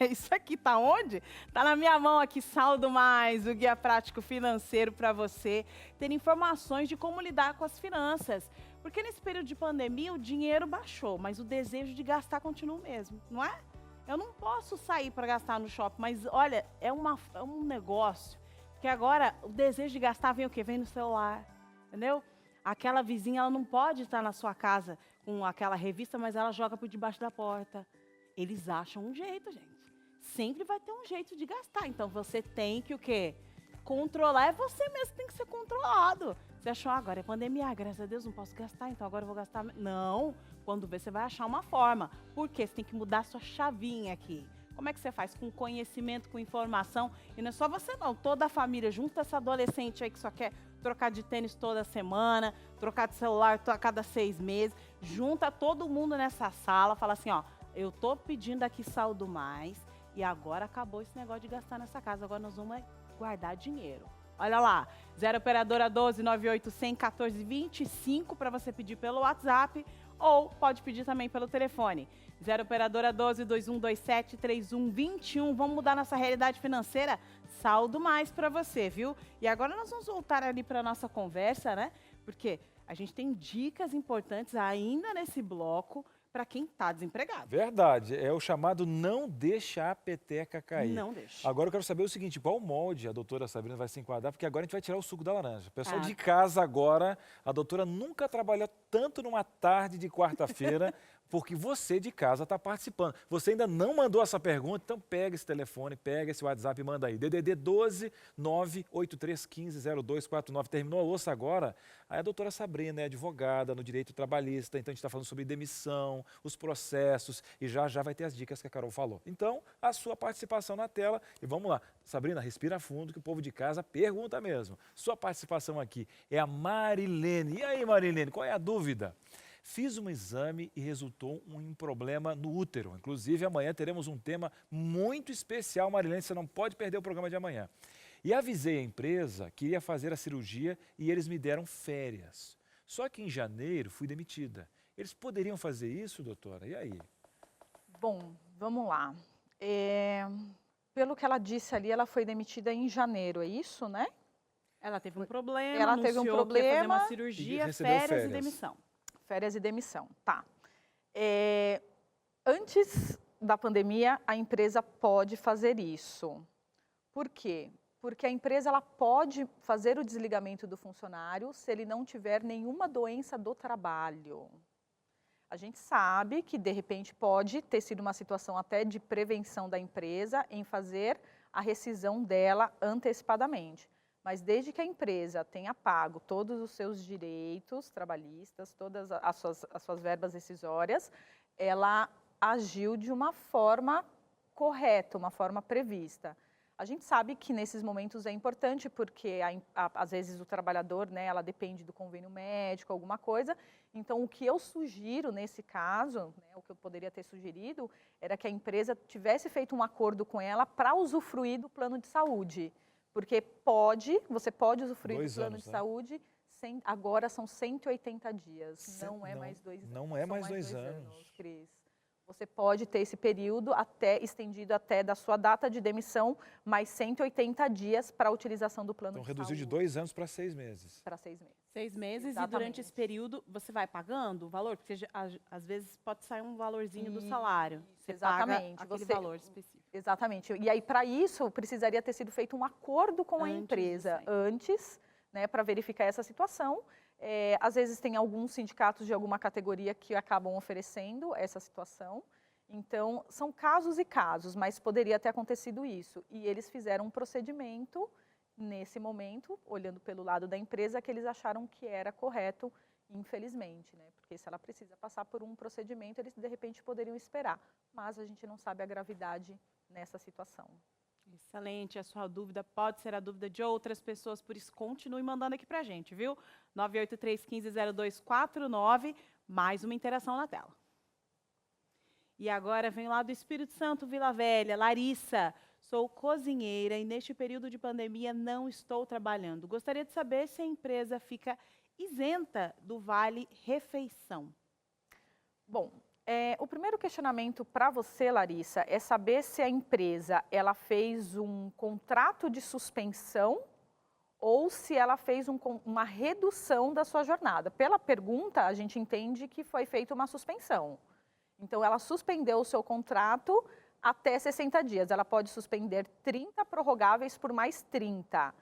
Isso aqui tá onde? Tá na minha mão aqui, Saldo Mais, o guia prático financeiro para você ter informações de como lidar com as finanças. Porque nesse período de pandemia o dinheiro baixou, mas o desejo de gastar continua o mesmo, não é? Eu não posso sair para gastar no shopping, mas olha, é um negócio que agora o desejo de gastar vem o quê? Vem no celular, entendeu? Aquela vizinha, ela não pode estar na sua casa com aquela revista, mas ela joga por debaixo da porta. Eles acham um jeito, gente. Sempre vai ter um jeito de gastar. Então você tem que o quê? Controlar. É você mesmo que tem que ser controlado. Você achou, agora é pandemia, graças a Deus não posso gastar, então agora eu vou gastar. Não, quando vê, você vai achar uma forma. Por quê? Você tem que mudar a sua chavinha aqui. Como é que você faz? Com conhecimento, com informação. E não é só você não, toda a família. Junta essa adolescente aí que só quer trocar de tênis toda semana, trocar de celular a cada 6 meses. Junta todo mundo nessa sala, fala assim, ó, eu tô pedindo aqui Saldo Mais e agora acabou esse negócio de gastar nessa casa. Agora nós vamos guardar dinheiro. Olha lá, 0 operadora 12 9800 1425 para você pedir pelo WhatsApp ou pode pedir também pelo telefone. 0 operadora 12 2127 3121. Vamos mudar nossa realidade financeira? Saldo Mais para você, viu? E agora nós vamos voltar ali para nossa conversa, né? Porque a gente tem dicas importantes ainda nesse bloco para quem está desempregado. Verdade, é o chamado não deixa a peteca cair. Não deixa. Agora eu quero saber o seguinte, qual molde a doutora Sabrina vai se enquadrar, porque agora a gente vai tirar o suco da laranja. Pessoal de casa agora, a doutora nunca trabalhou tanto numa tarde de quarta-feira, porque você de casa está participando. Você ainda não mandou essa pergunta, então pega esse telefone, pega esse WhatsApp e manda aí. DDD 12 98315 0249. Terminou a louça agora? Aí a doutora Sabrina é advogada no direito trabalhista, então a gente está falando sobre demissão, os processos e já vai ter as dicas que a Carol falou. Então, a sua participação na tela e vamos lá. Sabrina, respira fundo que o povo de casa pergunta mesmo. Sua participação aqui é a Marilene. E aí, Marilene, qual é a dúvida? Fiz um exame e resultou um problema no útero. Inclusive, amanhã teremos um tema muito especial, Marilene, você não pode perder o programa de amanhã. E avisei a empresa que ia fazer a cirurgia e eles me deram férias. Só que em janeiro fui demitida. Eles poderiam fazer isso, doutora? E aí? Bom, vamos lá. Pelo que ela disse ali, ela foi demitida em janeiro, é isso, né? Ela teve um problema, ela teve um problema, que ia fazer uma cirurgia, férias e demissão. Férias e demissão, tá. Antes da pandemia, a empresa pode fazer isso. Por quê? Porque a empresa ela pode fazer o desligamento do funcionário se ele não tiver nenhuma doença do trabalho. A gente sabe que, de repente, pode ter sido uma situação até de prevenção da empresa em fazer a rescisão dela antecipadamente. Mas desde que a empresa tenha pago todos os seus direitos trabalhistas, todas as suas verbas rescisórias, ela agiu de uma forma correta, uma forma prevista. A gente sabe que nesses momentos é importante porque às vezes o trabalhador, né, ela depende do convênio médico, alguma coisa. Então, o que eu sugiro nesse caso, né, o que eu poderia ter sugerido, era que a empresa tivesse feito um acordo com ela para usufruir do plano de saúde. Porque você pode usufruir do plano de saúde, agora são 180 dias, não é mais 2 anos. Não é mais 2 anos, Cris. Você pode ter esse período estendido até da sua data de demissão, mais 180 dias para a utilização do plano de saúde. Então reduziu de 2 anos para 6 meses. Para 6 meses. 6 meses. Exatamente. E durante esse período você vai pagando o valor? Porque às vezes pode sair um valorzinho do salário. Você exatamente. paga aquele valor específico. Exatamente. E aí, para isso, precisaria ter sido feito um acordo com a empresa antes, né, para verificar essa situação. Às vezes tem alguns sindicatos de alguma categoria que acabam oferecendo essa situação. Então, são casos e casos, mas poderia ter acontecido isso. E eles fizeram um procedimento nesse momento, olhando pelo lado da empresa, que eles acharam que era correto, infelizmente, né? Porque se ela precisa passar por um procedimento, eles de repente poderiam esperar. Mas a gente não sabe a gravidade nessa situação. Excelente, a sua dúvida pode ser a dúvida de outras pessoas, por isso continue mandando aqui pra gente, viu? 983-150249, mais uma interação na tela. E agora vem lá do Espírito Santo, Vila Velha, Larissa. Sou cozinheira e neste período de pandemia não estou trabalhando. Gostaria de saber se a empresa fica isenta do Vale Refeição. Bom, o primeiro questionamento para você, Larissa, é saber se a empresa ela fez um contrato de suspensão ou se ela fez uma redução da sua jornada. Pela pergunta, a gente entende que foi feita uma suspensão. Então, ela suspendeu o seu contrato até 60 dias. Ela pode suspender 30 prorrogáveis por mais 30.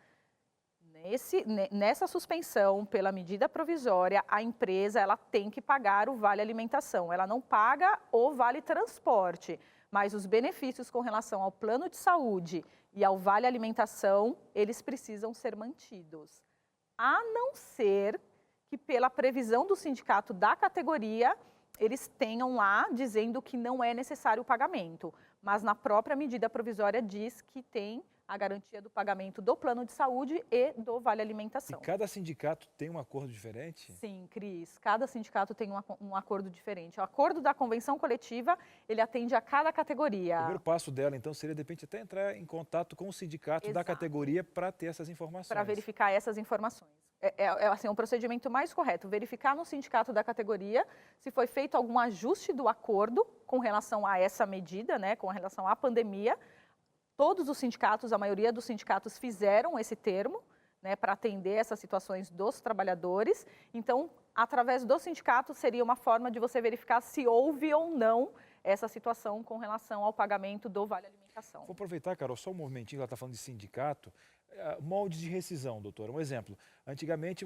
Nessa suspensão, pela medida provisória, a empresa ela tem que pagar o vale alimentação. Ela não paga o vale transporte, mas os benefícios com relação ao plano de saúde e ao vale alimentação, eles precisam ser mantidos. A não ser que, pela previsão do sindicato da categoria, eles tenham lá dizendo que não é necessário o pagamento. Mas na própria medida provisória diz que tem a garantia do pagamento do plano de saúde e do vale alimentação. E cada sindicato tem um acordo diferente? Sim, Cris. Cada sindicato tem um acordo diferente. O acordo da convenção coletiva, ele atende a cada categoria. O primeiro passo dela, então, seria, de repente, até entrar em contato com o sindicato da categoria para ter essas informações. Para verificar essas informações. Assim, um procedimento mais correto, verificar no sindicato da categoria se foi feito algum ajuste do acordo com relação a essa medida, né, com relação à pandemia. Todos os sindicatos, a maioria dos sindicatos fizeram esse termo, né, para atender essas situações dos trabalhadores. Então, através do sindicato, seria uma forma de você verificar se houve ou não essa situação com relação ao pagamento do vale alimentação. Vou aproveitar, Carol, só um momentinho, ela está falando de sindicato. Molde de rescisão, doutora. Um exemplo. Antigamente,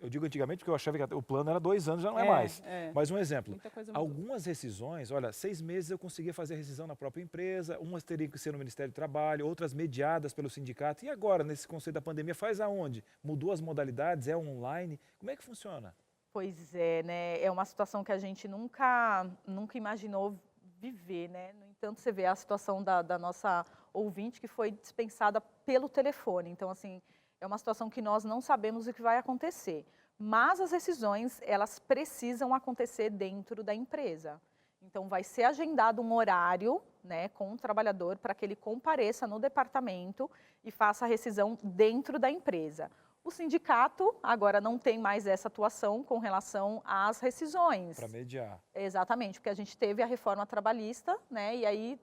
eu digo antigamente porque eu achava que o plano era 2 anos, já não é mais. Mas um exemplo. Algumas rescisões, olha, 6 meses eu conseguia fazer a rescisão na própria empresa, umas teriam que ser no Ministério do Trabalho, outras mediadas pelo sindicato. E agora, nesse conceito da pandemia, faz aonde? Mudou as modalidades, é online? Como é que funciona? Pois é, né? É uma situação que a gente nunca imaginou viver, né? No entanto, você vê a situação da nossa ouvinte que foi dispensada pelo telefone. Então, assim, é uma situação que nós não sabemos o que vai acontecer. Mas as rescisões, elas precisam acontecer dentro da empresa. Então, vai ser agendado um horário, né, com o trabalhador para que ele compareça no departamento e faça a rescisão dentro da empresa. O sindicato agora não tem mais essa atuação com relação às rescisões. Para mediar. Exatamente, porque a gente teve a reforma trabalhista, né, e aí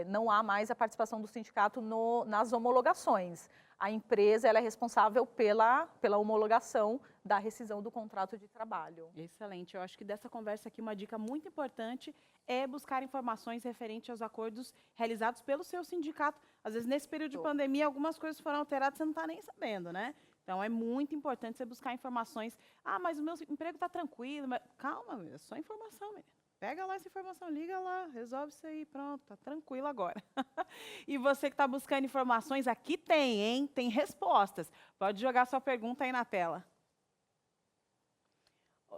não há mais a participação do sindicato nas homologações. A empresa ela é responsável pela homologação da rescisão do contrato de trabalho. Excelente. Eu acho que dessa conversa aqui uma dica muito importante é buscar informações referentes aos acordos realizados pelo seu sindicato. Às vezes, nesse período de pandemia, algumas coisas foram alteradas e você não está nem sabendo, né? Então, é muito importante você buscar informações. Ah, mas o meu emprego está tranquilo. Mas... Calma, é só informação mesmo. Pega lá essa informação, liga lá, resolve isso aí, pronto, tá tranquilo agora. E você que está buscando informações, aqui tem, hein? Tem respostas. Pode jogar sua pergunta aí na tela.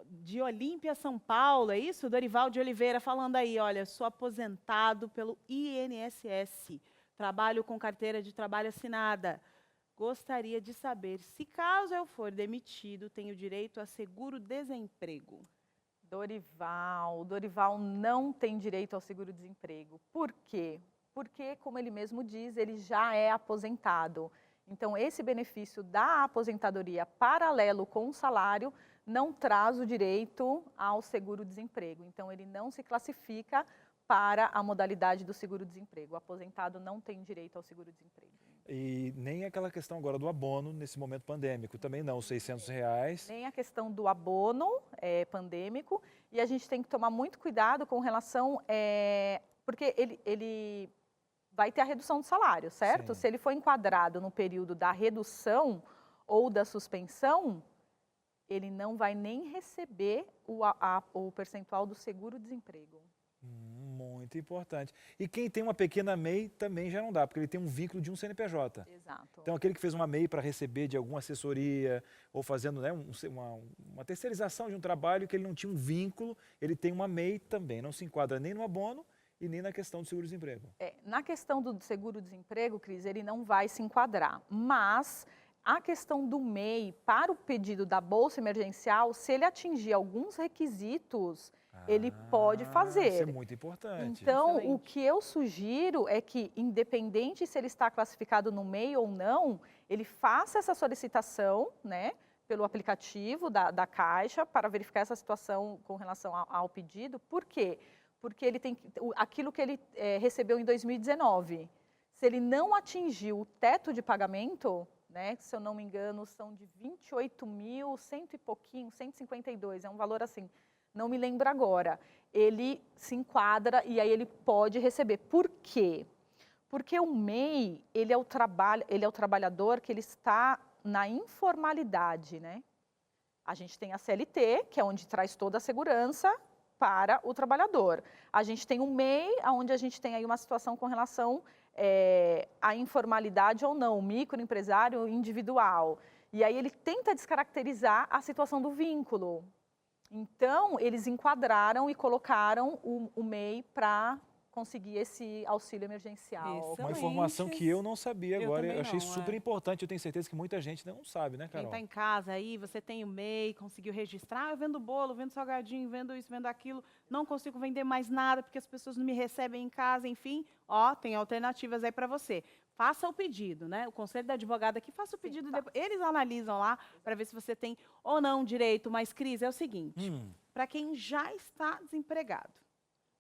De Olímpia, São Paulo, é isso? Dorival de Oliveira falando aí, olha, sou aposentado pelo INSS, trabalho com carteira de trabalho assinada. Gostaria de saber se, caso eu for demitido, tenho direito a seguro-desemprego. Dorival não tem direito ao seguro-desemprego. Por quê? Porque, como ele mesmo diz, ele já é aposentado. Então, esse benefício da aposentadoria paralelo com o salário não traz o direito ao seguro-desemprego. Então, ele não se classifica para a modalidade do seguro-desemprego. O aposentado não tem direito ao seguro-desemprego. E nem aquela questão agora do abono nesse momento pandêmico, também não, os R$600. Nem a questão do abono pandêmico, e a gente tem que tomar muito cuidado com relação, porque ele vai ter a redução do salário, certo? Sim. Se ele for enquadrado no período da redução ou da suspensão, ele não vai nem receber o percentual do seguro-desemprego. Muito importante. E quem tem uma pequena MEI também já não dá, porque ele tem um vínculo de um CNPJ. Exato. Então, aquele que fez uma MEI para receber de alguma assessoria ou fazendo, né, uma terceirização de um trabalho que ele não tinha um vínculo, ele tem uma MEI também. Não se enquadra nem no abono e nem na questão do seguro-desemprego. Na questão do seguro-desemprego, Cris, ele não vai se enquadrar, mas a questão do MEI para o pedido da Bolsa Emergencial, se ele atingir alguns requisitos, ele pode fazer. Isso é muito importante. Então, o que eu sugiro é que, independente se ele está classificado no MEI ou não, ele faça essa solicitação, né, pelo aplicativo da Caixa para verificar essa situação com relação ao pedido. Por quê? Porque ele tem aquilo que ele recebeu em 2019. Se ele não atingiu o teto de pagamento, né, se eu não me engano, são de 28.100 e pouquinho, 152, é um valor assim, não me lembro agora. Ele se enquadra e aí ele pode receber. Por quê? Porque o MEI, ele é o trabalhador que ele está na informalidade, né? A gente tem a CLT, que é onde traz toda a segurança para o trabalhador. A gente tem o MEI, onde a gente tem aí uma situação com relação à informalidade ou não, o microempresário individual. E aí ele tenta descaracterizar a situação do vínculo. Então, eles enquadraram e colocaram o MEI para conseguir esse auxílio emergencial. Uma informação que eu não sabia agora, eu achei super importante, eu tenho certeza que muita gente não sabe, né, Carol? Quem está em casa aí, você tem o MEI, conseguiu registrar, eu vendo bolo, vendo salgadinho, vendo isso, vendo aquilo, não consigo vender mais nada porque as pessoas não me recebem em casa, enfim, ó, tem alternativas aí para você. Faça o pedido, né? O conselho da advogada aqui, faça o pedido, depois, eles analisam lá para ver se você tem ou não direito, mas, Cris, é o seguinte, para quem já está desempregado,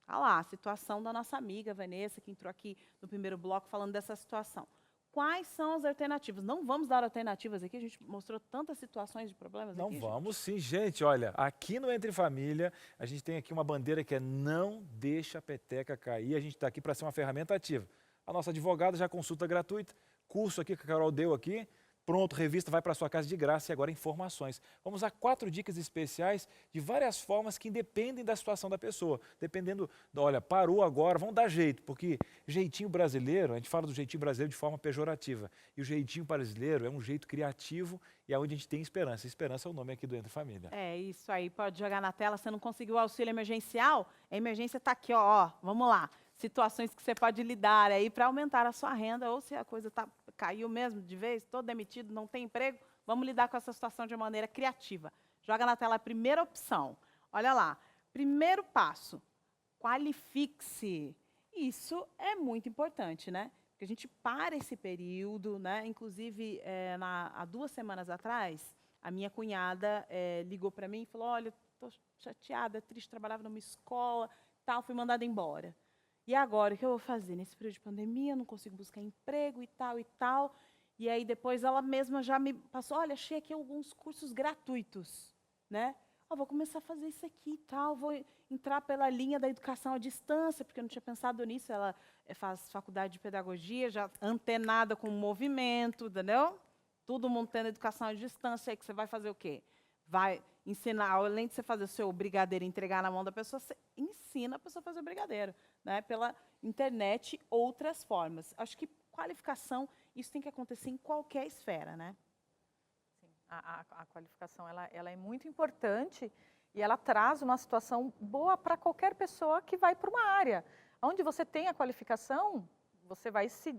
olha lá, a situação da nossa amiga Vanessa, que entrou aqui no primeiro bloco falando dessa situação. Quais são as alternativas? Não vamos dar alternativas aqui, a gente mostrou tantas situações de problemas aqui. Não vamos sim, gente. Olha, aqui no Entre Família, a gente tem aqui uma bandeira que é não deixa a peteca cair. A gente está aqui para ser uma ferramenta ativa. A nossa advogada já consulta gratuita, curso aqui que a Carol deu aqui, pronto, revista vai para sua casa de graça e agora informações. Vamos a 4 dicas especiais de várias formas que independem da situação da pessoa. Dependendo, olha, parou agora, vamos dar jeito, porque jeitinho brasileiro, a gente fala do jeitinho brasileiro de forma pejorativa, e o jeitinho brasileiro é um jeito criativo e é onde a gente tem esperança. Esperança é o nome aqui do Entre Família. É isso aí, pode jogar na tela, você não conseguiu o auxílio emergencial? A emergência está aqui, ó, vamos lá. Situações que você pode lidar aí para aumentar a sua renda, ou se a coisa caiu mesmo de vez, estou demitido, não tem emprego, vamos lidar com essa situação de maneira criativa. Joga na tela a primeira opção. Olha lá, primeiro passo, qualifique-se. Isso é muito importante, né? Porque a gente para esse período, né? Inclusive, há 2 semanas atrás, a minha cunhada ligou para mim e falou, olha, estou chateada, triste, trabalhava numa escola, tal, fui mandada embora. E agora, o que eu vou fazer? Nesse período de pandemia, eu não consigo buscar emprego e tal e tal. E aí, depois, ela mesma já me passou, olha, achei aqui alguns cursos gratuitos, né? Vou começar a fazer isso aqui e tal, vou entrar pela linha da educação à distância, porque eu não tinha pensado nisso. Ela faz faculdade de pedagogia, já antenada com o movimento, entendeu? Todo mundo tendo educação à distância, aí que você vai fazer o quê? Vai ensinar, além de você fazer o seu brigadeiro e entregar na mão da pessoa, você ensina a pessoa a fazer o brigadeiro, né? Pela internet, outras formas. Acho que qualificação, isso tem que acontecer em qualquer esfera, né? Sim, a qualificação ela é muito importante e ela traz uma situação boa para qualquer pessoa que vai para uma área. Onde você tem a qualificação, você vai se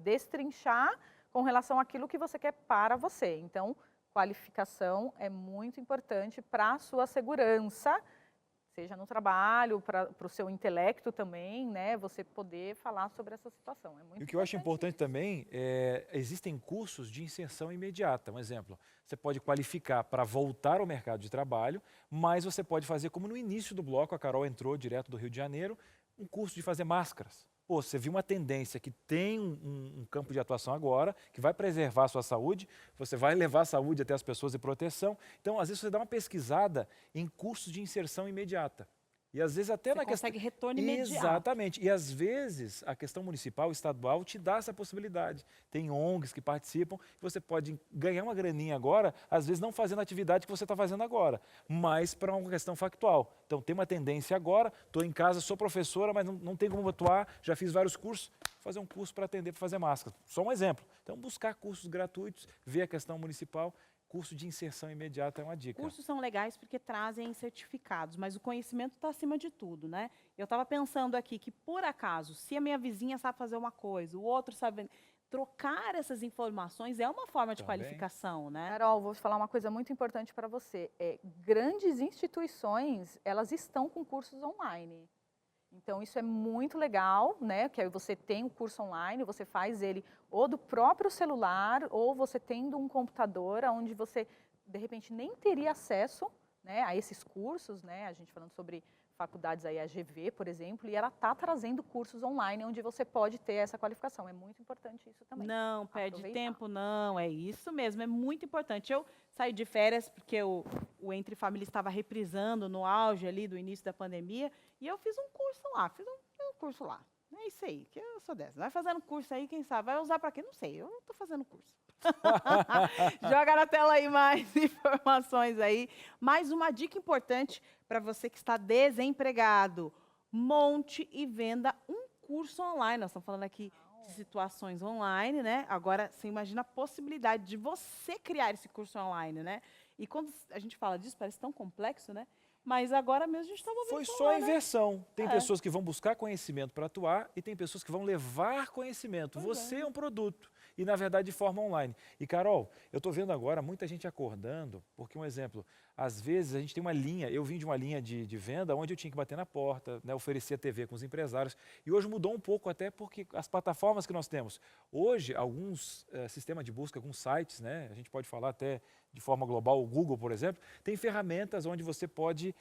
destrinchar com relação àquilo que você quer para você. Então, qualificação é muito importante para a sua segurança, seja no trabalho, para o seu intelecto também, né? Você poder falar sobre essa situação. É muito e o que eu acho importante também, existem cursos de inserção imediata. Um exemplo, você pode qualificar para voltar ao mercado de trabalho, mas você pode fazer, como no início do bloco, a Carol entrou direto do Rio de Janeiro, um curso de fazer máscaras. Pô, você viu uma tendência que tem um campo de atuação agora, que vai preservar a sua saúde, você vai levar a saúde até as pessoas e proteção. Então, às vezes, você dá uma pesquisada em cursos de inserção imediata. E às vezes até Você consegue retorno imediato. Exatamente. E às vezes a questão municipal, estadual, te dá essa possibilidade. Tem ONGs que participam, você pode ganhar uma graninha agora, às vezes não fazendo a atividade que você está fazendo agora, mas para uma questão factual. Então tem uma tendência agora, estou em casa, sou professora, mas não tenho como atuar, já fiz vários cursos, vou fazer um curso para atender, para fazer máscara. Só um exemplo. Então buscar cursos gratuitos, ver a questão municipal. Curso de inserção imediata é uma dica. Cursos são legais porque trazem certificados, mas o conhecimento está acima de tudo, né? Eu estava pensando aqui que, por acaso, se a minha vizinha sabe fazer uma coisa, o outro sabe... Trocar essas informações é uma forma de qualificação, né? Carol, vou te falar uma coisa muito importante para você. Grandes instituições, elas estão com cursos online. Então, isso é muito legal, né? Que aí você tem o curso online, você faz ele ou do próprio celular, ou você tendo um computador onde você, de repente, nem teria acesso, né, a esses cursos, né? A gente falando sobre faculdades aí, a GV, por exemplo, e ela está trazendo cursos online onde você pode ter essa qualificação. É muito importante isso também. Não, perde tempo, não, é isso mesmo, é muito importante. Eu saí de férias porque o Entre Família estava reprisando no auge ali do início da pandemia, e eu fiz um curso lá, É isso aí, que eu sou dessa. Vai fazendo curso aí, quem sabe, vai usar para quê? Não sei, eu não estou fazendo curso. Joga na tela aí mais informações aí. Mais uma dica importante para você que está desempregado. Monte e venda um curso online. Nós estamos falando aqui de situações online, né? Agora, você imagina a possibilidade de você criar esse curso online, né? E quando a gente fala disso, parece tão complexo, né? Mas agora mesmo a gente está movendo. Foi só a inversão. Tem pessoas que vão buscar conhecimento para atuar e tem pessoas que vão levar conhecimento. Você é um produto. E, na verdade, de forma online. E, Carol, eu estou vendo agora muita gente acordando, porque, um exemplo, às vezes a gente tem uma linha, eu vim de uma linha de venda onde eu tinha que bater na porta, né, oferecer a TV com os empresários, e hoje mudou um pouco até porque as plataformas que nós temos. Hoje, alguns sistemas de busca, alguns sites, né, a gente pode falar até de forma global, o Google, por exemplo, tem ferramentas onde você pode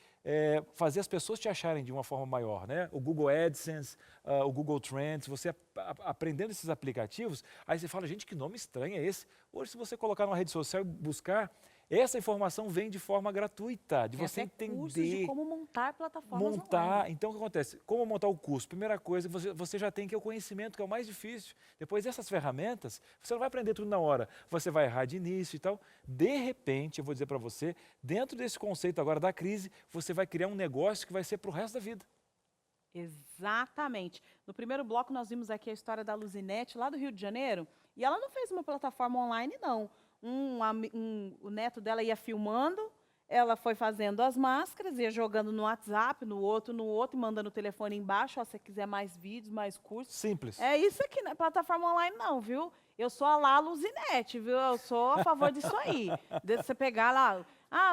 fazer as pessoas te acharem de uma forma maior, né? O Google AdSense, o Google Trends, você aprendendo esses aplicativos, aí você fala, gente, que nome estranho é esse? Hoje, se você colocar numa rede social e buscar, essa informação vem de forma gratuita, de você entender. Cursos de como montar plataformas online. Então, o que acontece? Como montar o curso? Primeira coisa, você já tem que o conhecimento, que é o mais difícil. Depois dessas ferramentas, você não vai aprender tudo na hora. Você vai errar de início e tal. De repente, eu vou dizer para você, dentro desse conceito agora da crise, você vai criar um negócio que vai ser para o resto da vida. Exatamente. No primeiro bloco, nós vimos aqui a história da Luzinete, lá do Rio de Janeiro, e ela não fez uma plataforma online, não. O neto dela ia filmando, ela foi fazendo as máscaras, ia jogando no WhatsApp, no outro, e mandando o telefone embaixo, ó, se você quiser mais vídeos, mais cursos. Simples. É isso aqui, não é plataforma online não, viu? Eu sou a lá Luzinete, viu? Eu sou a favor disso aí. De você pegar lá...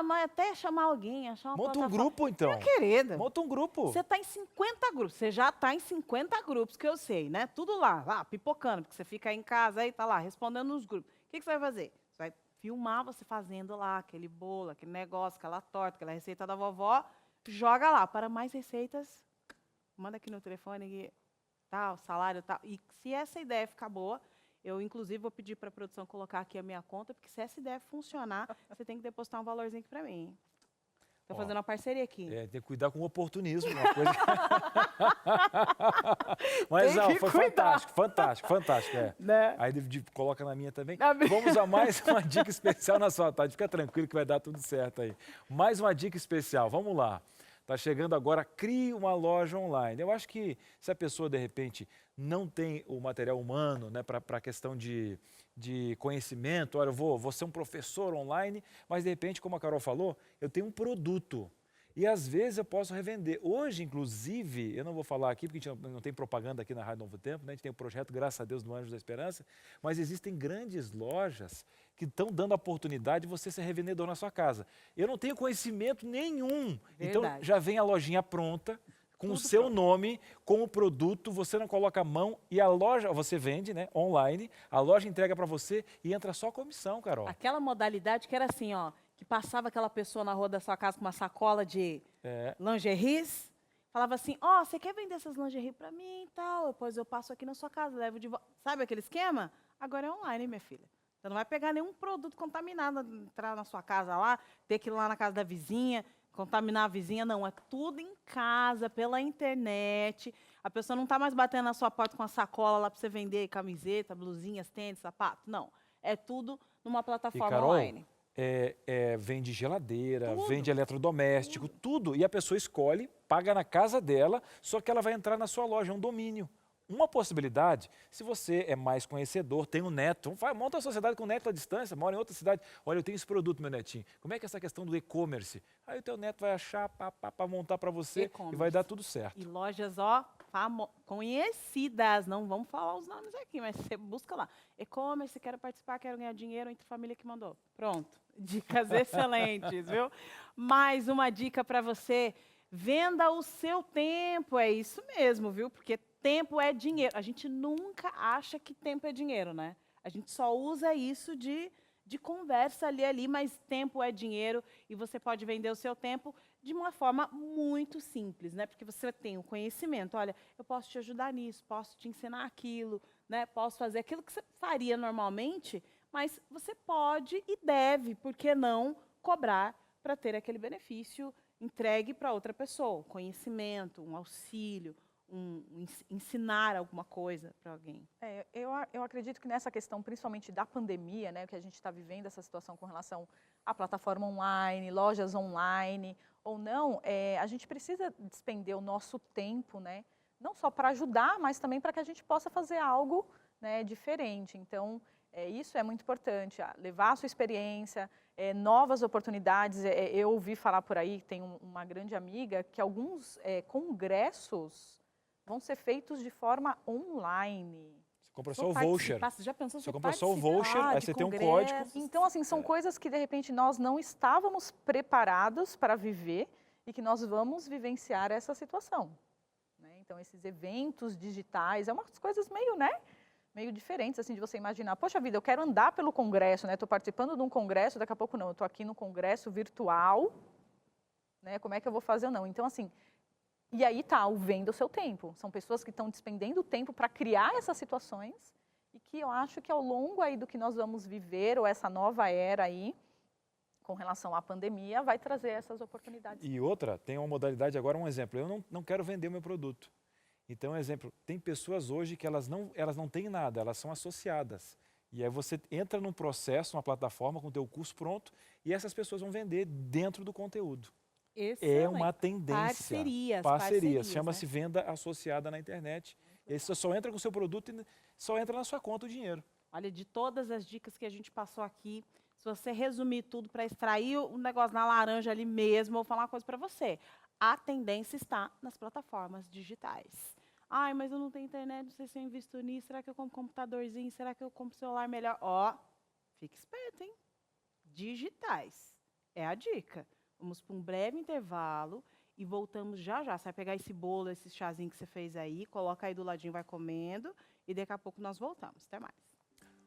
mas até chamar alguém, achar uma Monta plataforma. um grupo, então. Minha querida. Monta um grupo. Você está em 50 grupos. Você já está em 50 grupos, que eu sei, né? Tudo lá, pipocando, porque você fica aí em casa, aí tá lá, respondendo nos grupos. O que você vai fazer? Você vai filmar você fazendo lá aquele bolo, aquele negócio, aquela torta, aquela receita da vovó, joga lá. Para mais receitas, manda aqui no telefone, tal, salário, tal. E se essa ideia ficar boa, eu, inclusive, vou pedir para a produção colocar aqui a minha conta, porque se essa ideia funcionar, você tem que depositar um valorzinho aqui para mim. Estou fazendo uma parceria aqui. Tem que cuidar com o oportunismo. Uma coisa... Mas não, foi fantástico. Né? Aí coloca na minha também. Vamos a mais uma dica especial na sua tarde. Fica tranquilo que vai dar tudo certo aí. Mais uma dica especial, vamos lá. Está chegando agora, crie uma loja online. Eu acho que se a pessoa, de repente, não tem o material humano, né, para a questão de conhecimento, olha, eu vou ser um professor online, mas, de repente, como a Carol falou, eu tenho um produto. E, às vezes, eu posso revender. Hoje, inclusive, eu não vou falar aqui, porque a gente não tem propaganda aqui na Rádio Novo Tempo, né? A gente tem um projeto, graças a Deus, do Anjos da Esperança, mas existem grandes lojas que estão dando a oportunidade de você ser revendedor na sua casa. Eu não tenho conhecimento nenhum. Então, já vem a lojinha pronta, com o seu nome, com o produto, você não coloca a mão e a loja, você vende, né, online, a loja entrega para você e entra só a comissão, Carol. Aquela modalidade que era assim, ó, que passava aquela pessoa na rua da sua casa com uma sacola de lingeries, falava assim, você quer vender essas lingeries para mim e tal? Depois eu passo aqui na sua casa, levo de volta. Sabe aquele esquema? Agora é online, minha filha. Você não vai pegar nenhum produto contaminado, entrar na sua casa lá, ter que ir lá na casa da vizinha. contaminar a vizinha, não. É tudo em casa, pela internet. A pessoa não está mais batendo na sua porta com a sacola lá para você vender camiseta, blusinhas, tênis, sapato. Não. É tudo numa plataforma Carol, online. Vende geladeira, Tudo. vende eletrodoméstico, tudo. E a pessoa escolhe, paga na casa dela, só que ela vai entrar na sua loja, é um domínio. Uma possibilidade, se você é mais conhecedor, tem um neto, monta a sociedade com o neto à distância, mora em outra cidade. Olha, eu tenho esse produto, meu netinho. Como é que é essa questão do e-commerce? Aí o teu neto vai achar para montar para você e vai dar tudo certo. E lojas, conhecidas, não vamos falar os nomes aqui, mas você busca lá. E-commerce, quero participar, quero ganhar dinheiro, entre família que mandou. Pronto, dicas excelentes, viu? Mais uma dica para você, venda o seu tempo, é isso mesmo, viu? Porque tempo é dinheiro. A gente nunca acha que tempo é dinheiro, né? A gente só usa isso de conversa ali, mas tempo é dinheiro e você pode vender o seu tempo de uma forma muito simples, né? Porque você tem o conhecimento. Olha, eu posso te ajudar nisso, posso te ensinar aquilo, né? Posso fazer aquilo que você faria normalmente, mas você pode e deve, por que não, cobrar para ter aquele benefício entregue para outra pessoa. Conhecimento, um auxílio, ensinar alguma coisa para alguém. Eu acredito que nessa questão, principalmente da pandemia, né, que a gente está vivendo essa situação com relação à plataforma online, lojas online ou não, a gente precisa despender o nosso tempo, né, não só para ajudar, mas também para que a gente possa fazer algo, né, diferente. Então, isso é muito importante, levar a sua experiência, novas oportunidades. Eu ouvi falar por aí, tem uma grande amiga, que alguns congressos vão ser feitos de forma online. Você compra só o voucher. Você já pensou? Você compra só o voucher, aí você tem um código. Então, assim, são coisas que, de repente, nós não estávamos preparados para viver e que nós vamos vivenciar essa situação. Né? Então, esses eventos digitais, umas coisas meio diferentes, assim, de você imaginar. Poxa vida, eu quero andar pelo congresso, né? Estou participando de um congresso, daqui a pouco não, eu estou aqui no congresso virtual, né? Como é que eu vou fazer ou não? Então, assim, e aí está o venda o seu tempo. São pessoas que estão despendendo tempo para criar essas situações e que eu acho que ao longo aí do que nós vamos viver, ou essa nova era aí, com relação à pandemia, vai trazer essas oportunidades. E outra, tem uma modalidade agora, um exemplo. Eu não quero vender o meu produto. Então, um exemplo, tem pessoas hoje que elas não têm nada, elas são associadas. E aí você entra num processo, uma plataforma com o teu curso pronto, e essas pessoas vão vender dentro do conteúdo. Excelente. É uma tendência. Parcerias. Chama-se venda associada na internet. E aí você só entra com o seu produto e só entra na sua conta o dinheiro. Olha, de todas as dicas que a gente passou aqui, se você resumir tudo para extrair o negócio na laranja ali mesmo, eu vou falar uma coisa para você. A tendência está nas plataformas digitais. Ai, mas eu não tenho internet, não sei se eu invisto nisso, será que eu compro computadorzinho, será que eu compro celular melhor? Fique esperto, hein? Digitais. É a dica. Vamos para um breve intervalo e voltamos já já. Você vai pegar esse bolo, esse chazinho que você fez aí, coloca aí do ladinho, vai comendo e daqui a pouco nós voltamos. Até mais.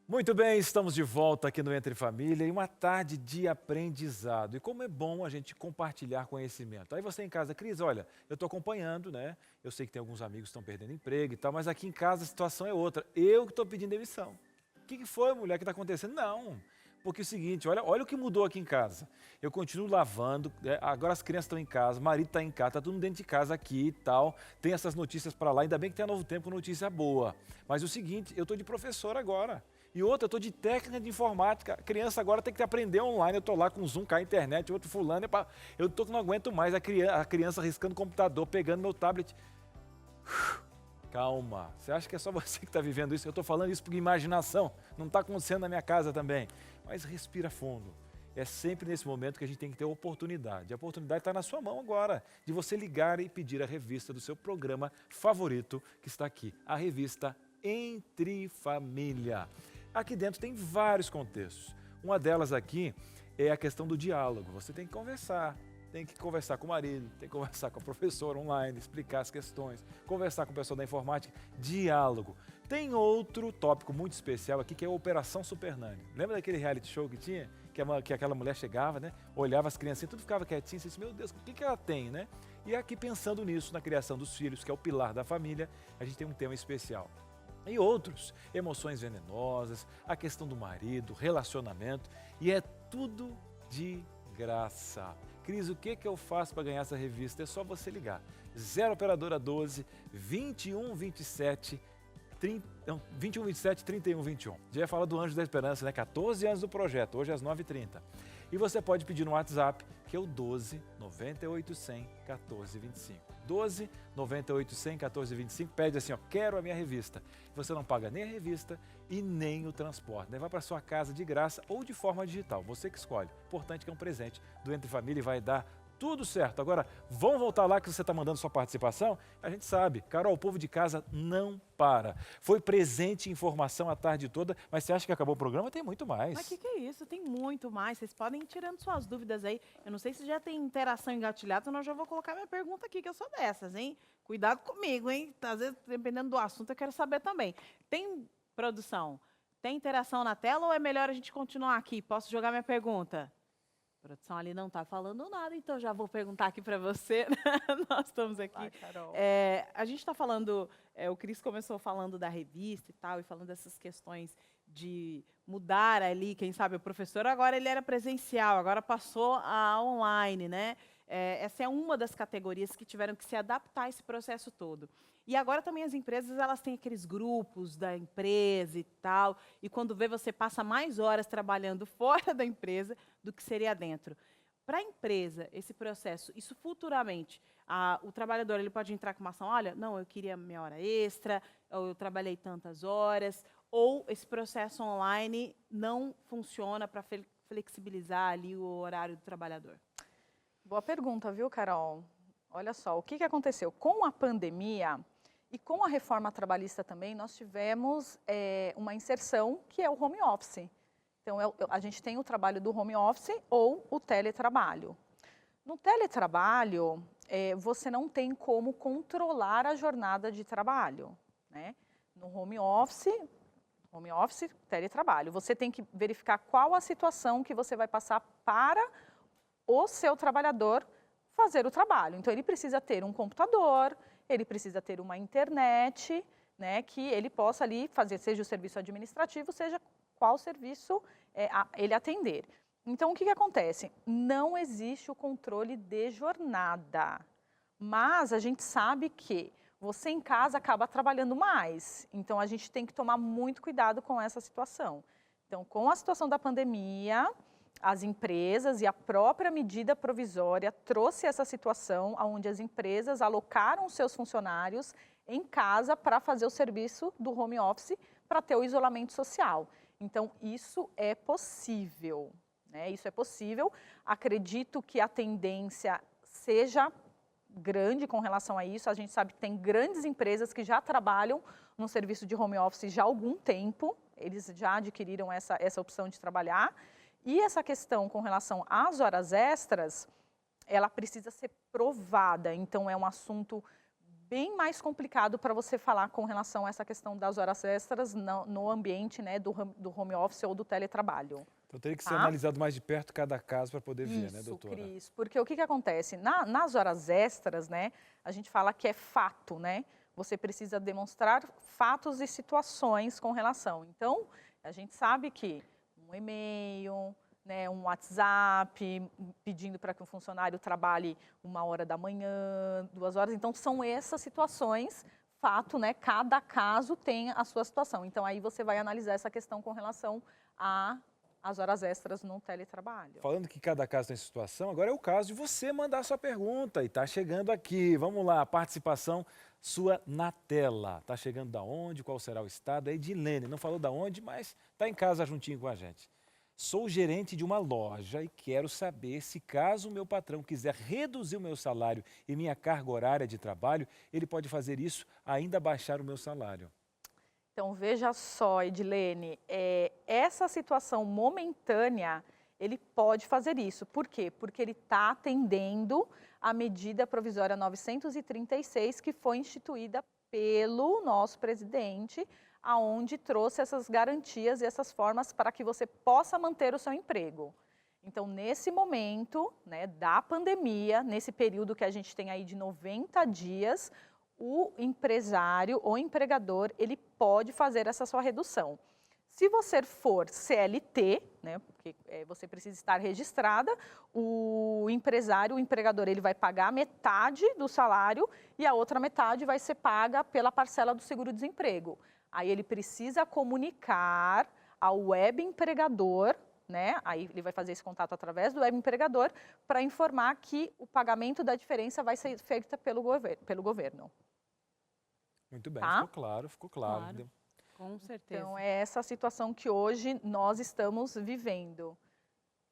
Muito bem, estamos de volta aqui no Entre Família e uma tarde de aprendizado. E como é bom a gente compartilhar conhecimento. Aí você em casa, Cris, olha, eu estou acompanhando, né? Eu sei que tem alguns amigos que estão perdendo emprego e tal, mas aqui em casa a situação é outra. Eu que estou pedindo demissão. O que foi, mulher, que está acontecendo? Não. Porque é o seguinte, olha o que mudou aqui em casa. Eu continuo lavando, agora as crianças estão em casa, o marido está em casa, está tudo dentro de casa aqui e tal. Tem essas notícias para lá, ainda bem que tem a Novo Tempo, notícia boa. Mas é o seguinte, eu estou de professor agora. E outra, eu estou de técnica de informática. A criança agora tem que aprender online. Eu estou lá com o Zoom, com a internet, outro fulano. Eu tô que não aguento mais a criança riscando o computador, pegando meu tablet. Calma, você acha que é só você que está vivendo isso? Eu estou falando isso por imaginação, não está acontecendo na minha casa também. Mas respira fundo. É sempre nesse momento que a gente tem que ter oportunidade. A oportunidade está na sua mão agora, de você ligar e pedir a revista do seu programa favorito, que está aqui, a revista Entre Família. Aqui dentro tem vários contextos. Uma delas aqui é a questão do diálogo. Você tem que conversar. Tem que conversar com o marido, tem que conversar com a professora online, explicar as questões, conversar com o pessoal da informática, diálogo. Tem outro tópico muito especial aqui que é a Operação Supernanny. Lembra daquele reality show que tinha? Que aquela mulher chegava, né? Olhava as criancinhas, tudo ficava quietinho, e disse, meu Deus, o que ela tem, né? E aqui pensando nisso, na criação dos filhos, que é o pilar da família, a gente tem um tema especial. E outros, emoções venenosas, a questão do marido, relacionamento, e é tudo de graça. Cris, o que eu faço para ganhar essa revista? É só você ligar. 0 operadora 12 21 27 31 21. Já ia falar do Anjo da Esperança, né? 14 anos do projeto, hoje às 9h30. E você pode pedir no WhatsApp, que é o 12 98 100 14 25. 12 98 100 14 25. Pede assim, ó, quero a minha revista. Você não paga nem a revista e nem o transporte, né? Vai para sua casa de graça ou de forma digital, você que escolhe. Importante que é um presente do Entre Família e vai dar tudo certo. Agora, vamos voltar lá que você está mandando sua participação? A gente sabe, Carol, o povo de casa não para. Foi presente em informação a tarde toda, mas você acha que acabou o programa? Tem muito mais. Mas que é isso? Tem muito mais. Vocês podem ir tirando suas dúvidas aí. Eu não sei se já tem interação engatilhada, senão eu já vou colocar minha pergunta aqui, que eu sou dessas, hein? Cuidado comigo, hein? Às vezes, dependendo do assunto, eu quero saber também. Tem, produção, tem interação na tela ou é melhor a gente continuar aqui? Posso jogar minha pergunta? A produção ali não está falando nada, então já vou perguntar aqui para você. Nós estamos aqui. Vai, Carol. A gente está falando, o Cris começou falando da revista e tal, e falando dessas questões de mudar ali, quem sabe o professor agora ele era presencial, agora passou a online, né? Essa é uma das categorias que tiveram que se adaptar a esse processo todo. E agora também as empresas, elas têm aqueles grupos da empresa e tal, e quando vê, você passa mais horas trabalhando fora da empresa do que seria dentro. Para a empresa, esse processo, isso futuramente, o trabalhador ele pode entrar com uma ação, olha, não, eu queria minha hora extra, ou eu trabalhei tantas horas, ou esse processo online não funciona para flexibilizar ali o horário do trabalhador? Boa pergunta, viu, Carol? Olha só, o que aconteceu? Com a pandemia e com a reforma trabalhista também, nós tivemos uma inserção que é o home office. Então, a gente tem o trabalho do home office ou o teletrabalho. No teletrabalho, você não tem como controlar a jornada de trabalho, né? No home office, teletrabalho. Você tem que verificar qual a situação que você vai passar para o seu trabalhador fazer o trabalho. Então, ele precisa ter um computador, ele precisa ter uma internet, né, que ele possa ali fazer, seja o serviço administrativo, seja qual serviço ele atender. Então, o que acontece? Não existe o controle de jornada, mas a gente sabe que você em casa acaba trabalhando mais. Então, a gente tem que tomar muito cuidado com essa situação. Então, com a situação da pandemia, as empresas e a própria medida provisória trouxe essa situação onde as empresas alocaram seus funcionários em casa para fazer o serviço do home office para ter o isolamento social. Então, isso é possível, né? Isso é possível. Acredito que a tendência seja grande com relação a isso. A gente sabe que tem grandes empresas que já trabalham no serviço de home office já há algum tempo. Eles já adquiriram essa opção de trabalhar. E essa questão com relação às horas extras, ela precisa ser provada. Então, é um assunto bem mais complicado para você falar com relação a essa questão das horas extras no ambiente, né, do home office ou do teletrabalho. Então, teria que ser analisado mais de perto cada caso para poder ver, né, doutora? Isso, Cris, porque o que acontece? Nas horas extras, né, a gente fala que é fato, né? Você precisa demonstrar fatos e situações com relação. Então, a gente sabe que um e-mail, né, um WhatsApp, pedindo para que o funcionário trabalhe 1h da manhã, 2 horas. Então, são essas situações, fato, né? Cada caso tem a sua situação. Então, aí você vai analisar essa questão com relação às horas extras no teletrabalho. Falando que cada caso tem situação, agora é o caso de você mandar sua pergunta. E está chegando aqui. Vamos lá, participação sua na tela. Está chegando da onde? Qual será o estado? É Edilene, não falou da onde, mas está em casa juntinho com a gente. Sou gerente de uma loja e quero saber se caso o meu patrão quiser reduzir o meu salário e minha carga horária de trabalho, ele pode fazer isso ainda baixar o meu salário. Então, veja só, Edilene, essa situação momentânea, ele pode fazer isso. Por quê? Porque ele está atendendo a medida provisória 936, que foi instituída pelo nosso presidente, aonde trouxe essas garantias e essas formas para que você possa manter o seu emprego. Então, nesse momento, né, da pandemia, nesse período que a gente tem aí de 90 dias, o empresário ou empregador, ele pode fazer essa sua redução. Se você for CLT, né, porque você precisa estar registrada, o empresário, o empregador, ele vai pagar metade do salário e a outra metade vai ser paga pela parcela do seguro-desemprego. Aí ele precisa comunicar ao web empregador, né, aí ele vai fazer esse contato através do web empregador para informar que o pagamento da diferença vai ser feita pelo governo. Muito bem, Tá? ficou claro, ficou claro. Claro. Com certeza. Então, é essa situação que hoje nós estamos vivendo.